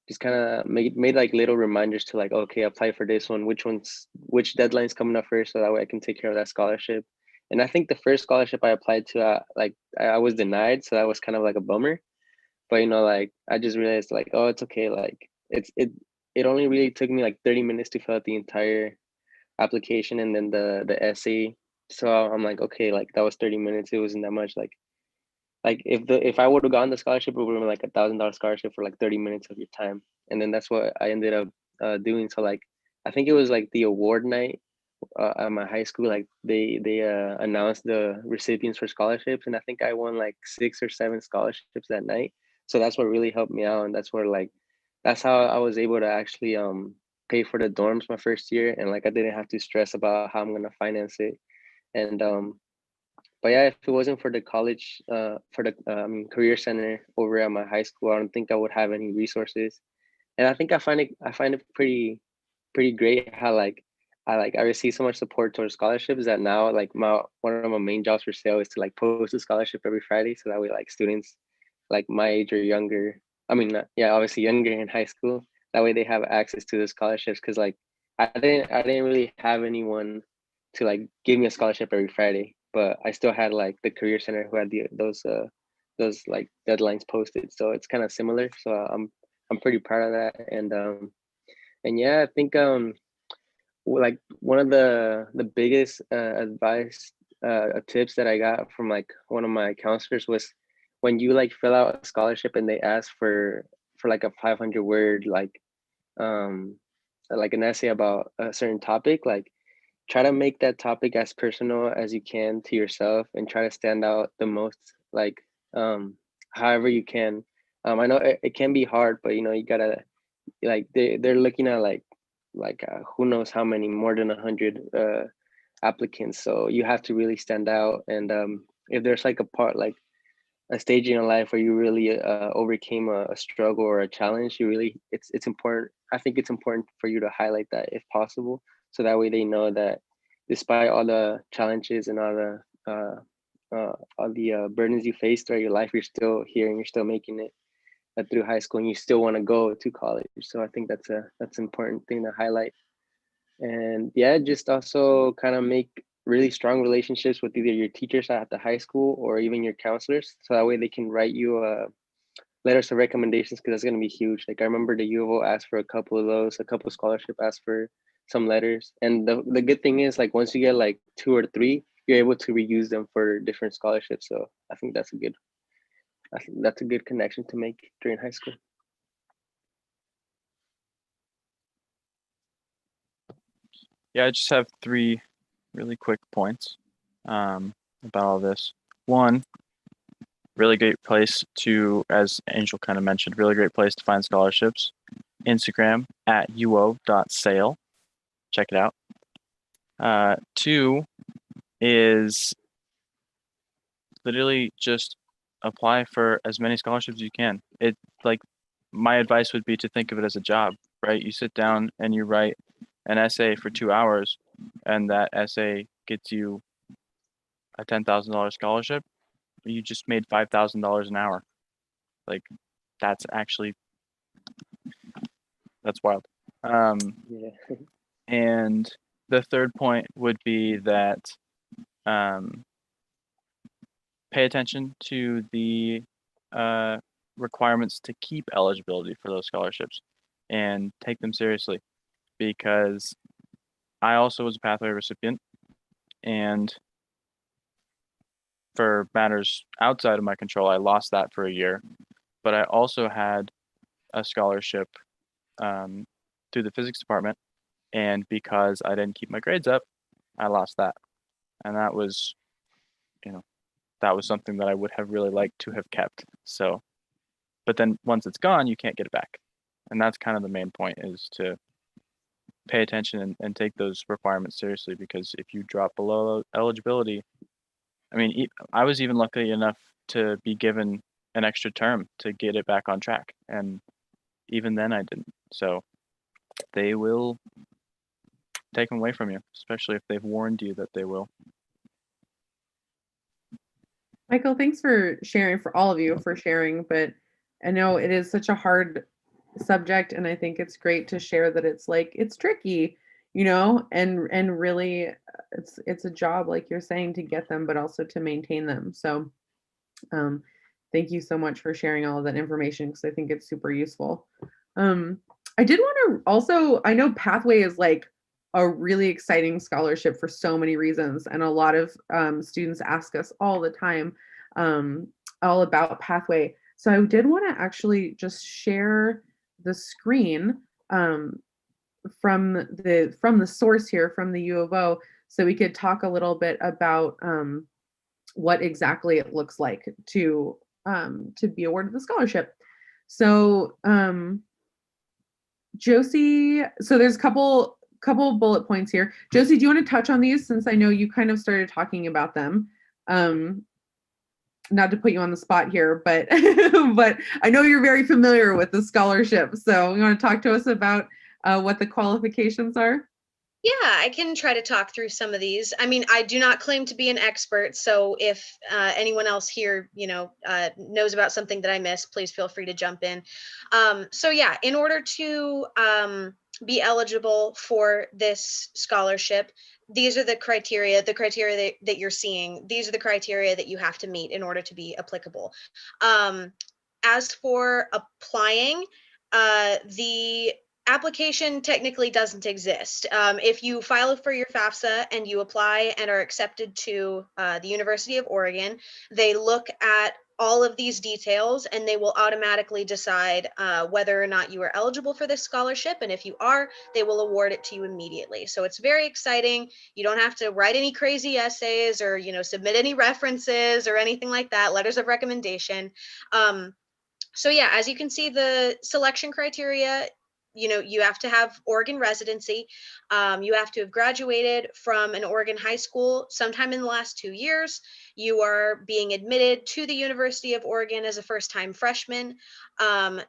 S5: just kind of made like little reminders to like, okay, apply for this one, which deadline's coming up first, so that way I can take care of that scholarship. And I think the first scholarship I applied to, like I was denied, so that was kind of like a bummer. But you know, like I just realized like, oh, it's okay. Like it only really took me like 30 minutes to fill out the entire application and then the essay. So I'm like, okay, like that was 30 minutes. It wasn't that much. Like if I would have gotten the scholarship, it would have been like $1,000 scholarship for like 30 minutes of your time. And then that's what I ended up doing. So like I think it was like the award night at my high school. Like they announced the recipients for scholarships, and I think I won like 6 or 7 scholarships that night. So that's what really helped me out, and that's how I was able to actually pay for the dorms my first year, and like I didn't have to stress about how I'm gonna finance it. And but yeah, if it wasn't for the college, for the I mean career center over at my high school, I don't think I would have any resources. And I think I find it pretty great how I receive so much support towards scholarships that now like my one of my main jobs for sale is to like post a scholarship every Friday, so that way like students like my age or younger, I mean yeah, obviously younger in high school, that way they have access to the scholarships, because like I didn't really have anyone to like give me a scholarship every Friday, but I still had like the career center who had those like deadlines posted, so it's kind of similar. So I'm pretty proud of that. And yeah, I think like one of the biggest advice tips that I got from like one of my counselors was when you like fill out a scholarship and they ask for like a 500 word um like an essay about a certain topic, like try to make that topic as personal as you can to yourself and try to stand out the most, like however you can. I know it can be hard, but you know you gotta, like they're looking at who knows how many, more than 100 applicants, so you have to really stand out. And if there's like a part, like a stage in your life where you really overcame a struggle or a challenge, you really, it's important, I think it's important for you to highlight that if possible, so that way they know that despite all the challenges and all the burdens you face throughout your life, you're still here and you're still making it through high school, and you still want to go to college. So I think that's an important thing to highlight. And yeah, just also kind of make really strong relationships with either your teachers at the high school or even your counselors, so that way they can write you letters of recommendations, because that's going to be huge. Like I remember the U of O asked for a couple of those, a couple of scholarship asked for some letters. And the good thing is, like once you get like 2 or 3, you're able to reuse them for different scholarships. So I think that's a good connection to make during high school.
S4: Yeah, I just have 3 really quick points about all this. One, really great place to, as Angel kind of mentioned, really great place to find scholarships. Instagram at uo.sale. Check it out. 2 is literally just apply for as many scholarships as you can. It like my advice would be to think of it as a job, right? You sit down and you write an essay for 2 hours, and that essay gets you a $10,000 scholarship. You just made $5,000 an hour. Like that's wild.
S5: Yeah.
S4: And the third point would be that pay attention to the requirements to keep eligibility for those scholarships and take them seriously, because I also was a pathway recipient, and for matters outside of my control, I lost that for a year. But I also had a scholarship through the physics department, and because I didn't keep my grades up, I lost that. And that was, that was something that I would have really liked to have kept. So, but then once it's gone, you can't get it back. And that's kind of the main point, is to pay attention and take those requirements seriously, because if you drop below eligibility, I mean, I was even lucky enough to be given an extra term to get it back on track. And even then I didn't. So they will take them away from you, especially if they've warned you that they will.
S1: Michael, thanks for sharing, for all of you for sharing, but I know it is such a hard subject, and I think it's great to share that it's tricky, and really it's a job, like you're saying, to get them, but also to maintain them. So thank you so much for sharing all of that information, because I think it's super useful. I did want to also, I know Pathway is like a really exciting scholarship for so many reasons, and a lot of students ask us all the time all about Pathway. So I did want to actually just share the screen from the source here, from the U of O, so we could talk a little bit about what exactly it looks like to be awarded the scholarship. So Josie, so there's a couple bullet points here. Josie, do you want to touch on these, since I know you kind of started talking about them? Not to put you on the spot here, but but I know you're very familiar with the scholarship. So you want to talk to us about what the qualifications are?
S3: Yeah, I can try to talk through some of these. I mean, I do not claim to be an expert, so if anyone else here, knows about something that I missed, please feel free to jump in. So yeah, in order to be eligible for this scholarship, these are the criteria that you're seeing. These are the criteria that you have to meet in order to be applicable. As for applying, the application technically doesn't exist. If you file for your FAFSA and you apply and are accepted to the University of Oregon, they look at all of these details and they will automatically decide whether or not you are eligible for this scholarship. And if you are, they will award it to you immediately. So it's very exciting. You don't have to write any crazy essays or, submit any references or anything like that, letters of recommendation. So yeah, as you can see, the selection criteria, you have to have Oregon residency. You have to have graduated from an Oregon high school sometime in the last 2 years. You are being admitted to the University of Oregon as a first-time freshman.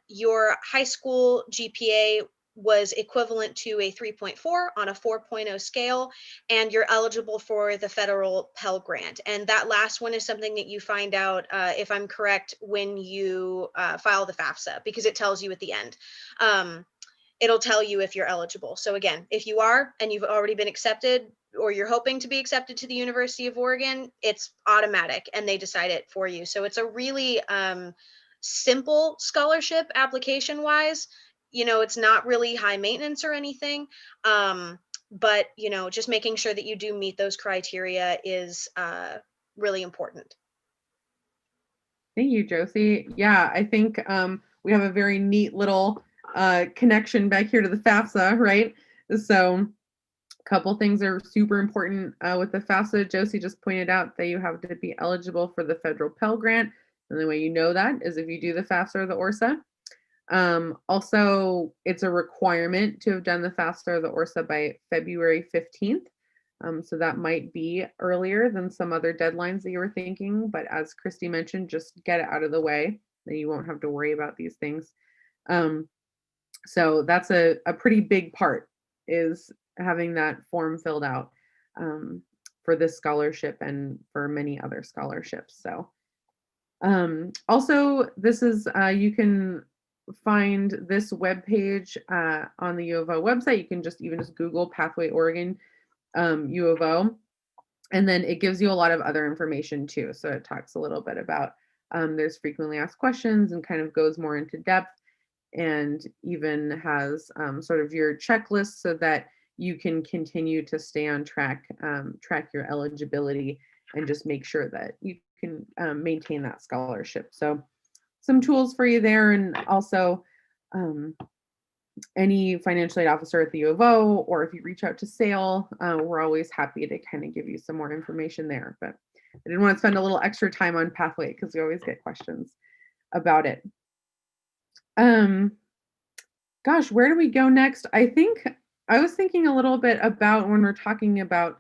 S3: Your high school GPA was equivalent to a 3.4 on a 4.0 scale, and you're eligible for the federal Pell Grant. And that last one is something that you find out, if I'm correct, when you file the FAFSA, because it tells you at the end. It'll tell you if you're eligible. So again, if you are and you've already been accepted, or you're hoping to be accepted to the University of Oregon, it's automatic and they decide it for you. So it's a really simple scholarship application wise. It's not really high maintenance or anything. But just making sure that you do meet those criteria is really important.
S1: Thank you, Josie. Yeah, I think we have a very neat little connection back here to the FAFSA, right? So Couple things are super important with the FAFSA. Josie just pointed out that you have to be eligible for the federal Pell Grant. And the way you know that is if you do the FAFSA or the ORSAA. Also, it's a requirement to have done the FAFSA or the ORSAA by February 15th. So that might be earlier than some other deadlines that you were thinking. But as Christy mentioned, just get it out of the way. Then you won't have to worry about these things. So that's a pretty big part, is having that form filled out for this scholarship and for many other scholarships. So also, this is, you can find this webpage on the U of O website. You can just Google Pathway Oregon U of O, and then it gives you a lot of other information too. So it talks a little bit about there's frequently asked questions and kind of goes more into depth, and even has sort of your checklist so that you can continue to stay on track, track your eligibility, and just make sure that you can maintain that scholarship. So some tools for you there, and also any financial aid officer at the U of O, or if you reach out to SAIL, we're always happy to kind of give you some more information there. But I didn't want to spend a little extra time on Pathway because we always get questions about it. Gosh, where do we go next? I think I was thinking a little bit about when we're talking about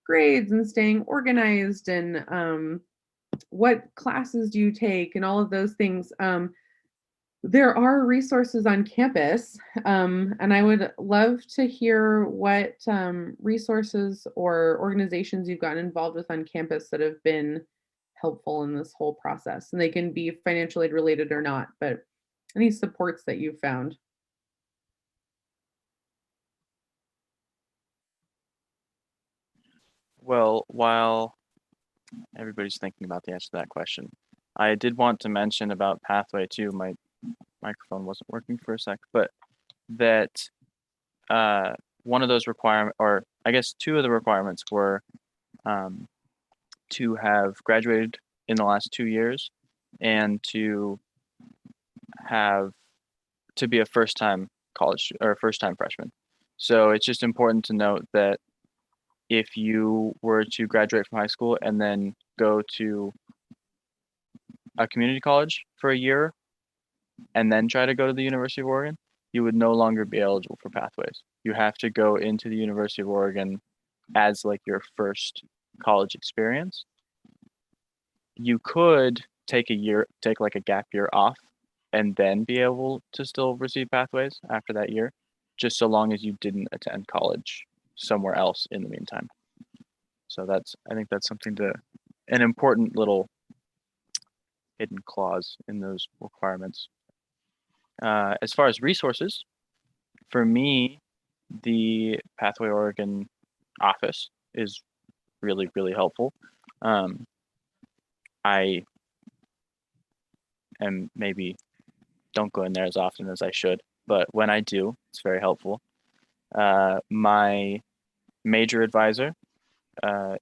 S1: grades and staying organized and what classes do you take and all of those things. There are resources on campus, and I would love to hear what resources or organizations you've gotten involved with on campus that have been helpful in this whole process. And they can be financial aid related or not, but any supports that you've found.
S4: Well, while everybody's thinking about the answer to that question, I did want to mention about Pathway too. My microphone wasn't working for a sec, but that one of those requirements, or I guess two of the requirements, were to have graduated in the last 2 years and to be a first-time college or first-time freshman. So it's just important to note that if you were to graduate from high school and then go to a community college for a year and then try to go to the University of Oregon, you would no longer be eligible for pathways. You have to go into the University of Oregon as like your first college experience. You could take like a gap year off and then be able to still receive pathways after that year, just so long as you didn't attend college somewhere else in the meantime. So I think that's an important little hidden clause in those requirements. As far as resources, for me, the Pathway Oregon office is really, really helpful. I am maybe don't go in there as often as I should, but when I do, it's very helpful. My major advisor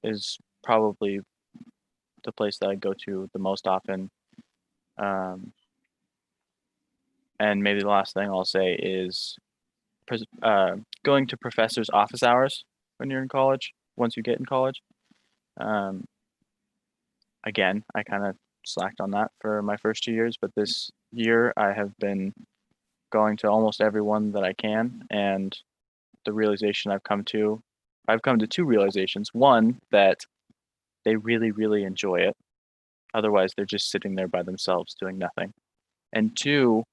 S4: is probably the place that I go to the most often. And maybe the last thing I'll say is going to professors' office hours when you're in college, once you get in college. Again, I kind of slacked on that for my first 2 years, but this year I have been going to almost every one that I can, and the realization I've come to two realizations. One, that they really, really enjoy it. Otherwise, they're just sitting there by themselves doing nothing. And two,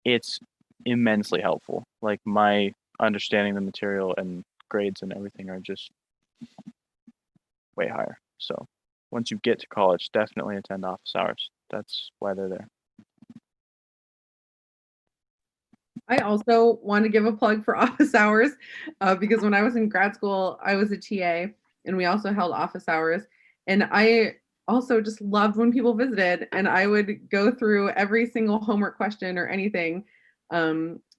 S4: it's immensely helpful. Like, my understanding the material and grades and everything are just way higher. So once you get to college, definitely attend office hours. That's why they're there.
S1: I also want to give a plug for office hours because when I was in grad school, I was a TA and we also held office hours. And I also just loved when people visited, and I would go through every single homework question or anything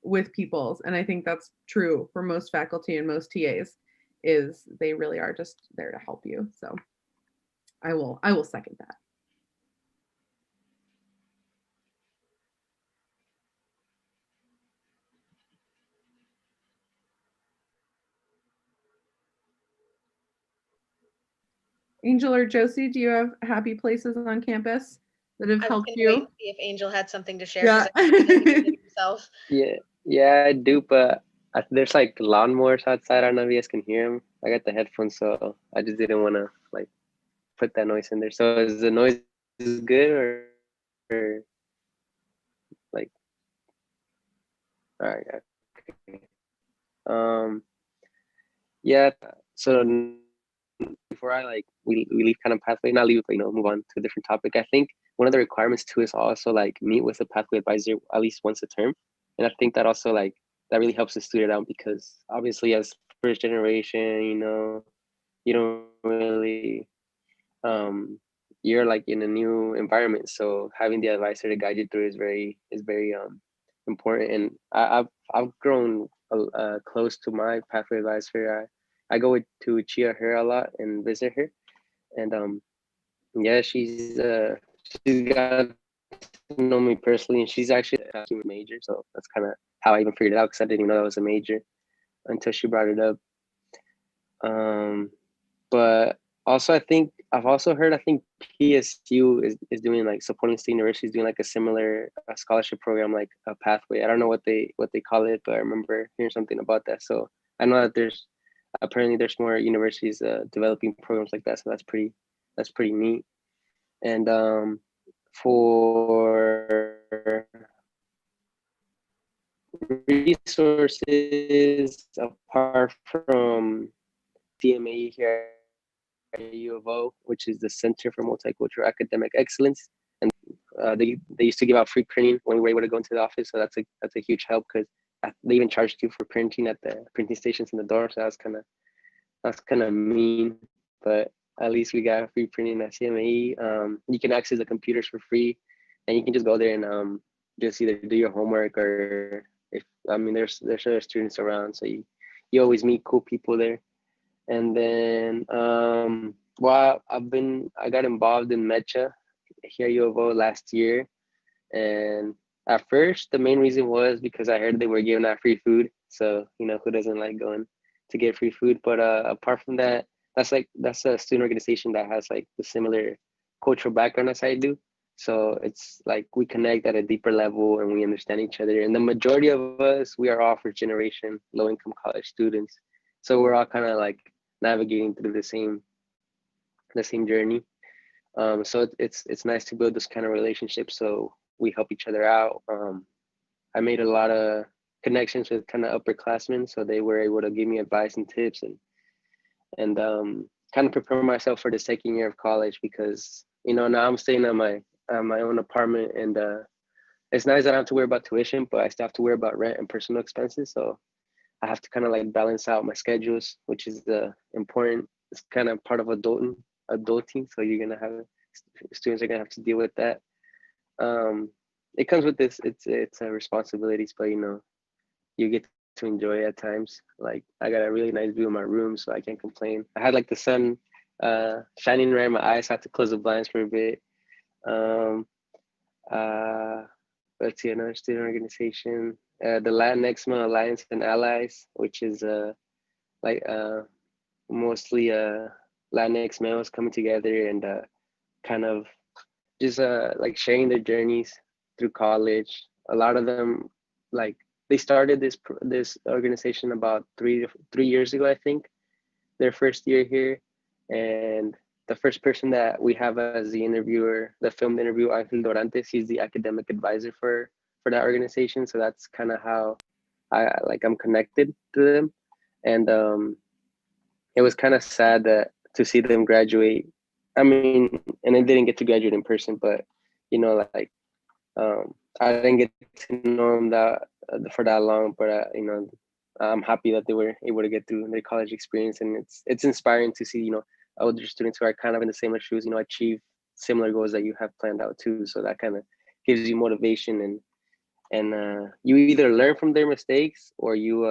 S1: with people's. And I think that's true for most faculty and most TAs, is they really are just there to help you. So I will second that. Angel or Josie, do you have happy places on campus that have
S3: I was
S1: helped
S3: going to wait
S1: you?
S3: and see if Angel had something to share
S1: Yeah.
S3: because I think he himself.
S5: Yeah, I do, but there's like lawnmowers outside. I don't know if you guys can hear them. I got the headphones, so I just didn't want to like put that noise in there. So is the noise good or like, all right, okay. Yeah, so before I like we leave kind of pathway, not leave, but move on to a different topic. I think one of the requirements too is also like meet with a pathway advisor at least once a term, and I think that also like that really helps the student out because obviously as first generation, you don't really you're like in a new environment, so having the advisor to guide you through is very important. And I've grown close to my pathway advisor. I go to Chia her a lot and visit her, and yeah, she's got to know me personally, and she's actually a human major, so that's kind of how I even figured it out because I didn't even know that was a major until she brought it up. But also I've also heard, I think PSU is doing like supporting state universities doing like a similar scholarship program, like a pathway. I don't know what they call it, but I remember hearing something about that. So I know that there's more universities developing programs like that. So that's pretty neat. And for resources apart from CMA here at U of O, which is the Center for Multicultural Academic Excellence, and they used to give out free printing when we were able to go into the office. So that's a huge help because they even charged you for printing at the printing stations in the door. So that's kind of mean, but at least we got free printing at CMAE. You can access the computers for free, and you can just go there and just either do your homework or if there's other students around, so you always meet cool people there. And then well, I got involved in Mecha here at U of O last year, and at first the main reason was because I heard they were giving out free food. So who doesn't like going to get free food? But apart from that, that's a student organization that has like the similar cultural background as I do. So it's like we connect at a deeper level and we understand each other. And the majority of us, we are all first generation low income college students. So we're all kind of like navigating through the same journey. So it's nice to build this kind of relationship. So we help each other out. I made a lot of connections with kind of upperclassmen, so they were able to give me advice and tips and kind of prepare myself for the second year of college because now I'm staying at my own apartment, and it's nice that I don't have to worry about tuition, but I still have to worry about rent and personal expenses. So I have to kind of like balance out my schedules, which is important. It's kind of part of adulting. So you're gonna have students are gonna have to deal with that. It comes with this. It's a responsibilities, but you get to enjoy it at times. Like I got a really nice view in my room, so I can't complain. I had like the sun shining right in my eyes. So I had to close the blinds for a bit. Um, uh, let's see, another student organization, the Latinx Male Alliance and Allies, which is like mostly Latinx males coming together and kind of just like sharing their journeys through college. A lot of them like they started this organization about three years ago, I think, their first year here. And the first person that we have as the interviewer, the filmed interview, Angel Dorantes, he's the academic advisor for that organization. So that's kind of how I'm connected to them. And it was kind of sad to see them graduate. I mean, and I didn't get to graduate in person, but like I didn't get to know them that for that long. But I'm happy that they were able to get through their college experience, and it's inspiring to see older students who are kind of in the same shoes, achieve similar goals that you have planned out too. So that kind of gives you motivation, and you either learn from their mistakes or you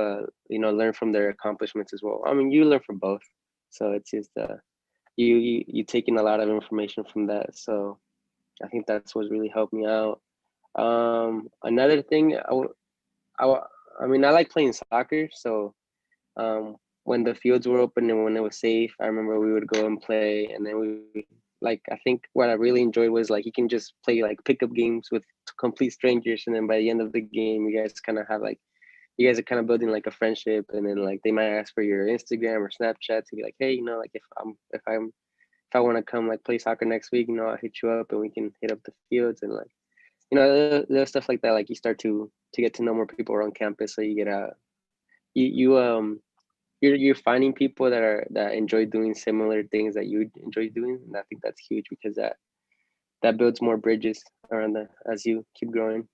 S5: learn from their accomplishments as well. I mean, you learn from both. So it's just you taking a lot of information from that. So I think that's what's really helped me out. Another thing, I mean, I like playing soccer. So when the fields were open and when it was safe, I remember we would go and play, and then we like, I think what I really enjoyed was like you can just play like pickup games with complete strangers, and then by the end of the game, you guys kind of have like, you guys are kind of building like a friendship, and then like they might ask for your Instagram or Snapchat to be like, hey, you know, like if I want to come like play soccer next week, you know, I'll hit you up and we can hit up the fields, and like, you know, there's stuff like that. Like you start to get to know more people around campus, so you get you're finding people that enjoy doing similar things that you enjoy doing, and I think that's huge because that builds more bridges around as you keep growing.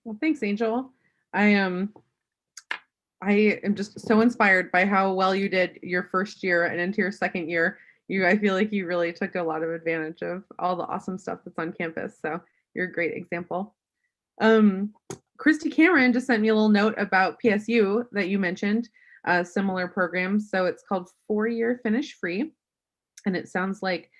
S1: Well, thanks, Angel. I am just so inspired by how well you did your first year and into your second year. I feel like you really took a lot of advantage of all the awesome stuff that's on campus. So you're a great example. Christy Cameron just sent me a little note about PSU that you mentioned, similar programs. So it's called 4-year Finish Free. And it sounds like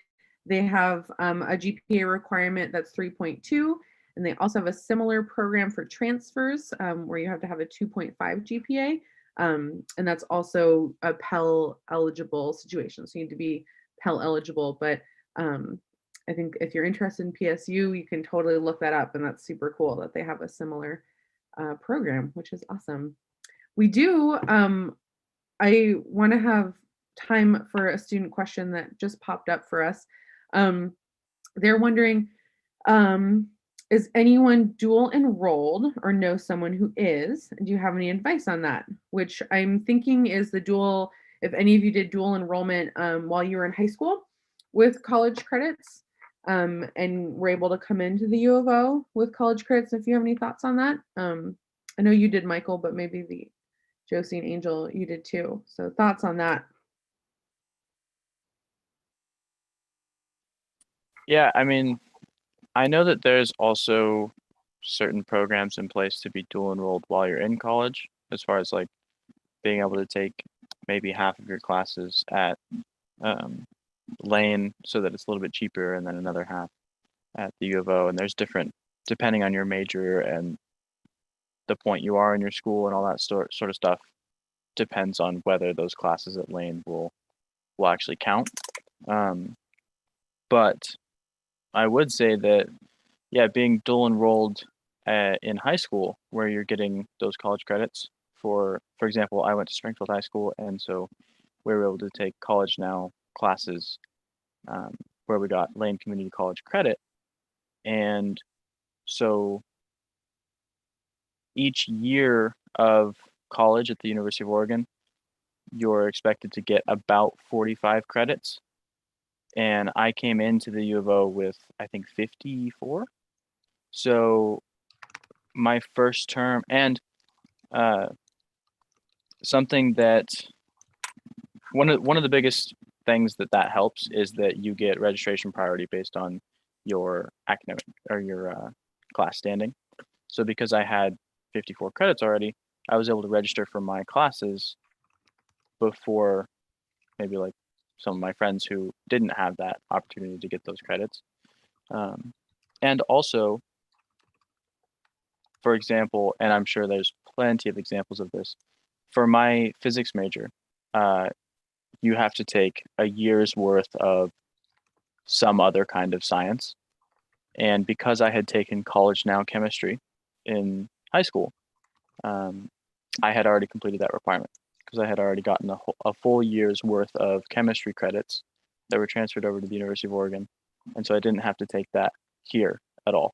S1: they have a GPA requirement that's 3.2. And they also have a similar program for transfers where you have to have a 2.5 GPA. And that's also a Pell eligible situation. So you need to be Pell eligible. But I think if you're interested in PSU, you can totally look that up. And that's super cool that they have a similar program, which is awesome. We do, I want to have time for a student question that just popped up for us. They're wondering, is anyone dual enrolled or know someone who is? Do you have any advice on that? Which I'm thinking is the dual, if any of you did dual enrollment while you were in high school with college credits and were able to come into the U of O with college credits, if you have any thoughts on that. I know you did, Michael, but maybe the Josie and Angel, you did too. So thoughts on that?
S4: Yeah, I mean, I know that there's also certain programs in place to be dual enrolled while you're in college, as far as like being able to take maybe half of your classes at Lane so that it's a little bit cheaper, and then another half at the U of O. And there's different, depending on your major and the point you are in your school and all that sort of stuff, depends on whether those classes at Lane will actually count. But I would say that, yeah, being dual enrolled in high school, where you're getting those college credits for example, I went to Springfield High School, and so we were able to take College Now classes where we got Lane Community College credit. And so each year of college at the University of Oregon, you're expected to get about 45 credits. And I came into the U of O with, I think, 54. So my first term, and something that one of the biggest things that helps is that you get registration priority based on your academic or your class standing. So because I had 54 credits already, I was able to register for my classes before maybe like some of my friends who didn't have that opportunity to get those credits. And also, for example, and I'm sure there's plenty of examples of this, for my physics major, you have to take a year's worth of some other kind of science. And because I had taken College Now chemistry in high school, I had already completed that requirement because I had already gotten a full year's worth of chemistry credits that were transferred over to the University of Oregon. And so I didn't have to take that here at all.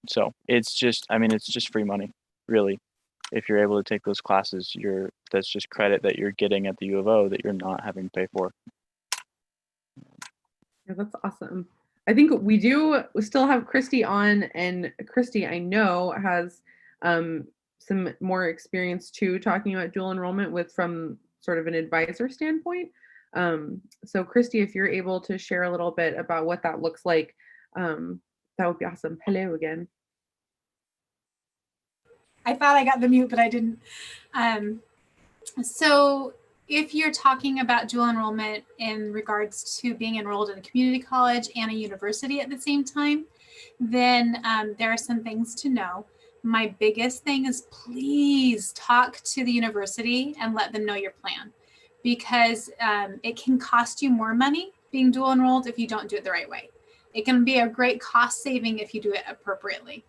S4: So it's just, I mean, it's just free money, really. If you're able to take those classes, that's just credit that you're getting at the U of O that you're not having to pay for.
S1: Yeah, that's awesome. I think we still have Christy on, and Christy, I know, has some more experience too, talking about dual enrollment from sort of an advisor standpoint. So Christy, if you're able to share a little bit about what that looks like, that would be awesome. Hello again.
S2: I thought I got the mute, but I didn't. So if you're talking about dual enrollment in regards to being enrolled in a community college and a university at the same time, then there are some things to know. my biggest thing is please talk to the university and let them know your plan, because it can cost you more money being dual enrolled if you don't do it the right way. It can be a great cost saving if you do it appropriately.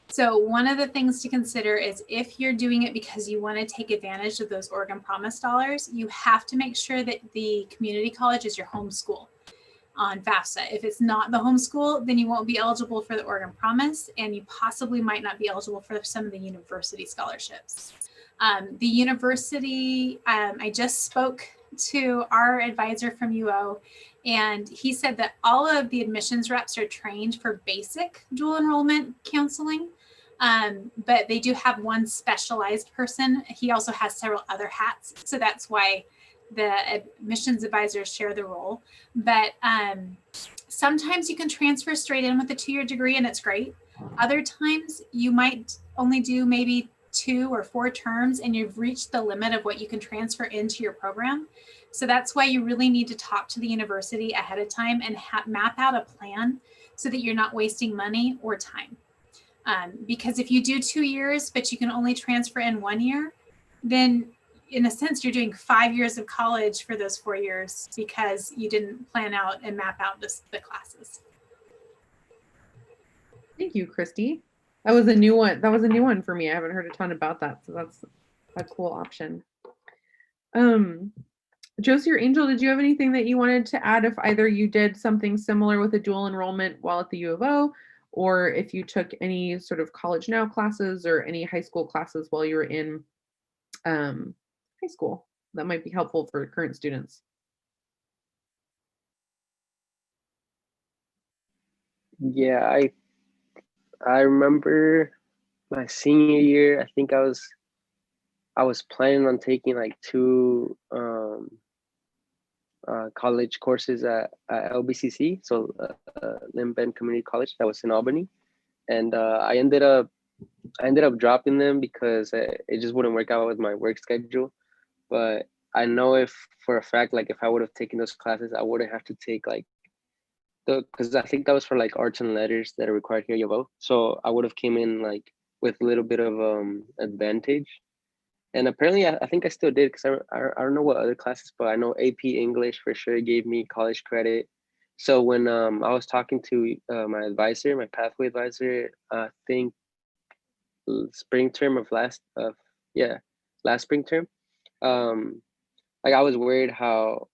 S2: So one of the things to consider is if you're doing it because you want to take advantage of those Oregon Promise dollars, you have to make sure that the community college is your home school on FAFSA. If it's not the home school, then you won't be eligible for the Oregon Promise, and you possibly might not be eligible for some of the university scholarships. The university, I just spoke to our advisor from UO, and he said that all of the admissions reps are trained for basic dual enrollment counseling, but they do have one specialized person. He also has several other hats, so that's why the admissions advisors share the role. But sometimes you can transfer straight in with a 2-year degree and it's great. Other times you might only do maybe 2 or 4 terms and you've reached the limit of what you can transfer into your program. So that's why you really need to talk to the university ahead of time and map out a plan so that you're not wasting money or time. Because if you do 2 years, but you can only transfer in 1 year, then in a sense, you're doing 5 years of college for those 4 years because you didn't plan out and map out the classes.
S1: Thank you, Christy. That was a new one. That was a new one for me. I haven't heard a ton about that, so that's a cool option. Josie or Angel, did you have anything that you wanted to add if either you did something similar with a dual enrollment while at the U of O, or if you took any sort of college now classes or any high school classes while you were in high school that might be helpful for current students?
S5: Yeah, I remember my senior year. I think I was planning on taking like 2 college courses at LBCC, so Lynn Bend Community College, that was in Albany, and I ended up dropping them because it just wouldn't work out with my work schedule. But I know if for a fact, like if I would have taken those classes, I wouldn't have to take like because I think that was for like arts and letters that are required here at U of O. So I would have came in like with a little bit of advantage. And apparently, I think I still did because I don't know what other classes, but I know AP English for sure gave me college credit. So when I was talking to my advisor, my pathway advisor, I think spring term of last spring term, like I was worried how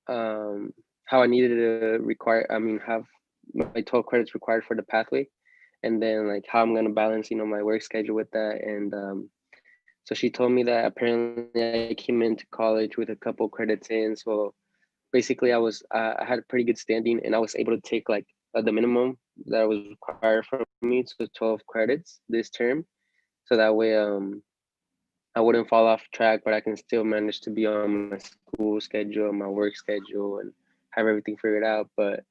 S5: I needed to have my 12 credits required for the pathway, and then like how I'm gonna balance my work schedule with that. And so she told me that apparently I came into college with a couple credits in. So basically I had a pretty good standing, and I was able to take like the minimum that was required for me, so 12 credits this term. So that way I wouldn't fall off track, but I can still manage to be on my school schedule, my work schedule, and have everything figured out. But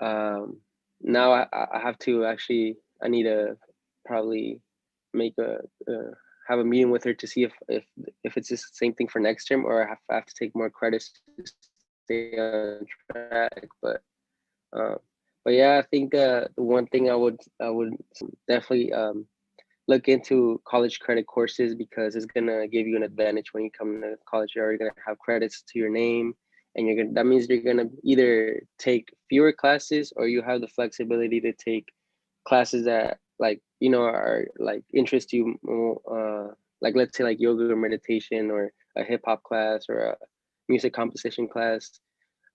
S5: now I have to I need to probably make have a meeting with her to see if it's the same thing for next term, or I have to take more credits to stay on track. But yeah, I think the one thing I would definitely look into college credit courses, because it's gonna give you an advantage when you come to college. You're already gonna have credits to your name, and that means you're gonna either take fewer classes, or you have the flexibility to take classes that are like interest you, like let's say like yoga or meditation, or a hip hop class, or a music composition class.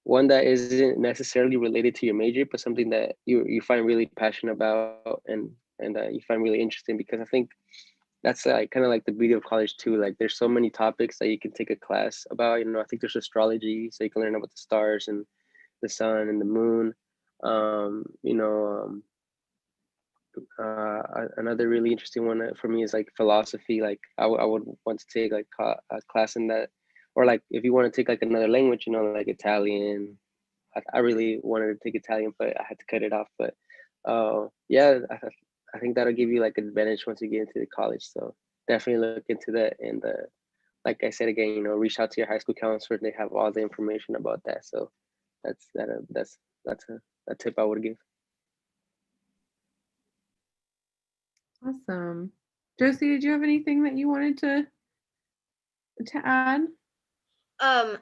S5: One that isn't necessarily related to your major, but something that you find really passionate about, and you find really interesting, because I think that's like kind of like the beauty of college too. Like there's so many topics that you can take a class about. I think there's astrology, so you can learn about the stars and the sun and the moon. Another really interesting one for me is like philosophy. Like I would want to take like a class in that, or like if you want to take like another language, like Italian. I really wanted to take Italian, but I had to cut it off. But yeah, I think that'll give you like an advantage once you get into the college. So definitely look into that. And like I said again, reach out to your high school counselor. They have all the information about that. So that's a tip I would give.
S1: Awesome. Josie, did you have anything that you wanted to add?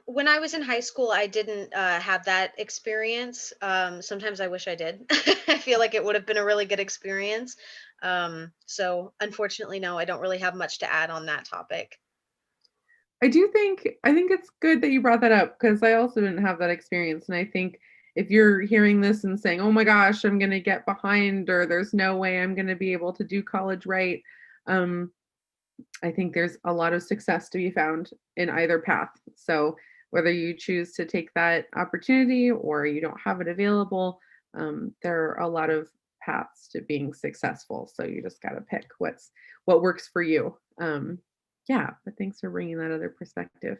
S3: When I was in high school, I didn't have that experience. Sometimes I wish I did. I feel like it would have been a really good experience. So unfortunately, no, I don't really have much to add on that topic.
S1: I think it's good that you brought that up because I also didn't have that experience. And I think if you're hearing this and saying, oh my gosh, I'm going to get behind, or there's no way I'm going to be able to do college right, I think there's a lot of success to be found in either path. So whether you choose to take that opportunity or you don't have it available, there are a lot of paths to being successful. So you just got to pick what works for you. Yeah, but thanks for bringing that other perspective.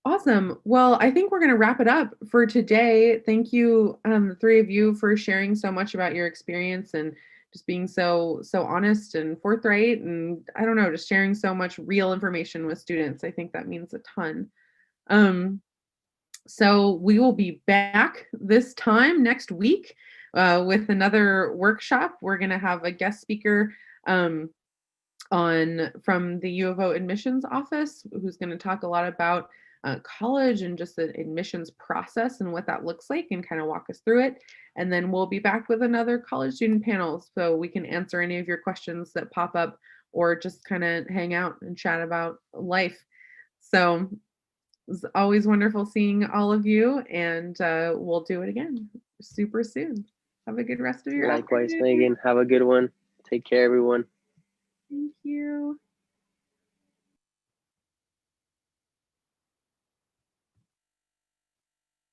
S1: Awesome. Well, I think we're going to wrap it up for today. Thank you, the three of you, for sharing so much about your experience and just being so honest and forthright, and I don't know, just sharing so much real information with students. I think that means a ton. So we will be back this time next week with another workshop. We're going to have a guest speaker from the U of O admissions office who's going to talk a lot about college and just the admissions process and what that looks like and kind of walk us through it. And then we'll be back with another college student panel so we can answer any of your questions that pop up or just kind of hang out and chat about life. So it's always wonderful seeing all of you, and we'll do it again super soon. Have a good rest of your
S5: Likewise,
S1: afternoon.
S5: Megan. Have a good one. Take care, everyone.
S1: Thank you.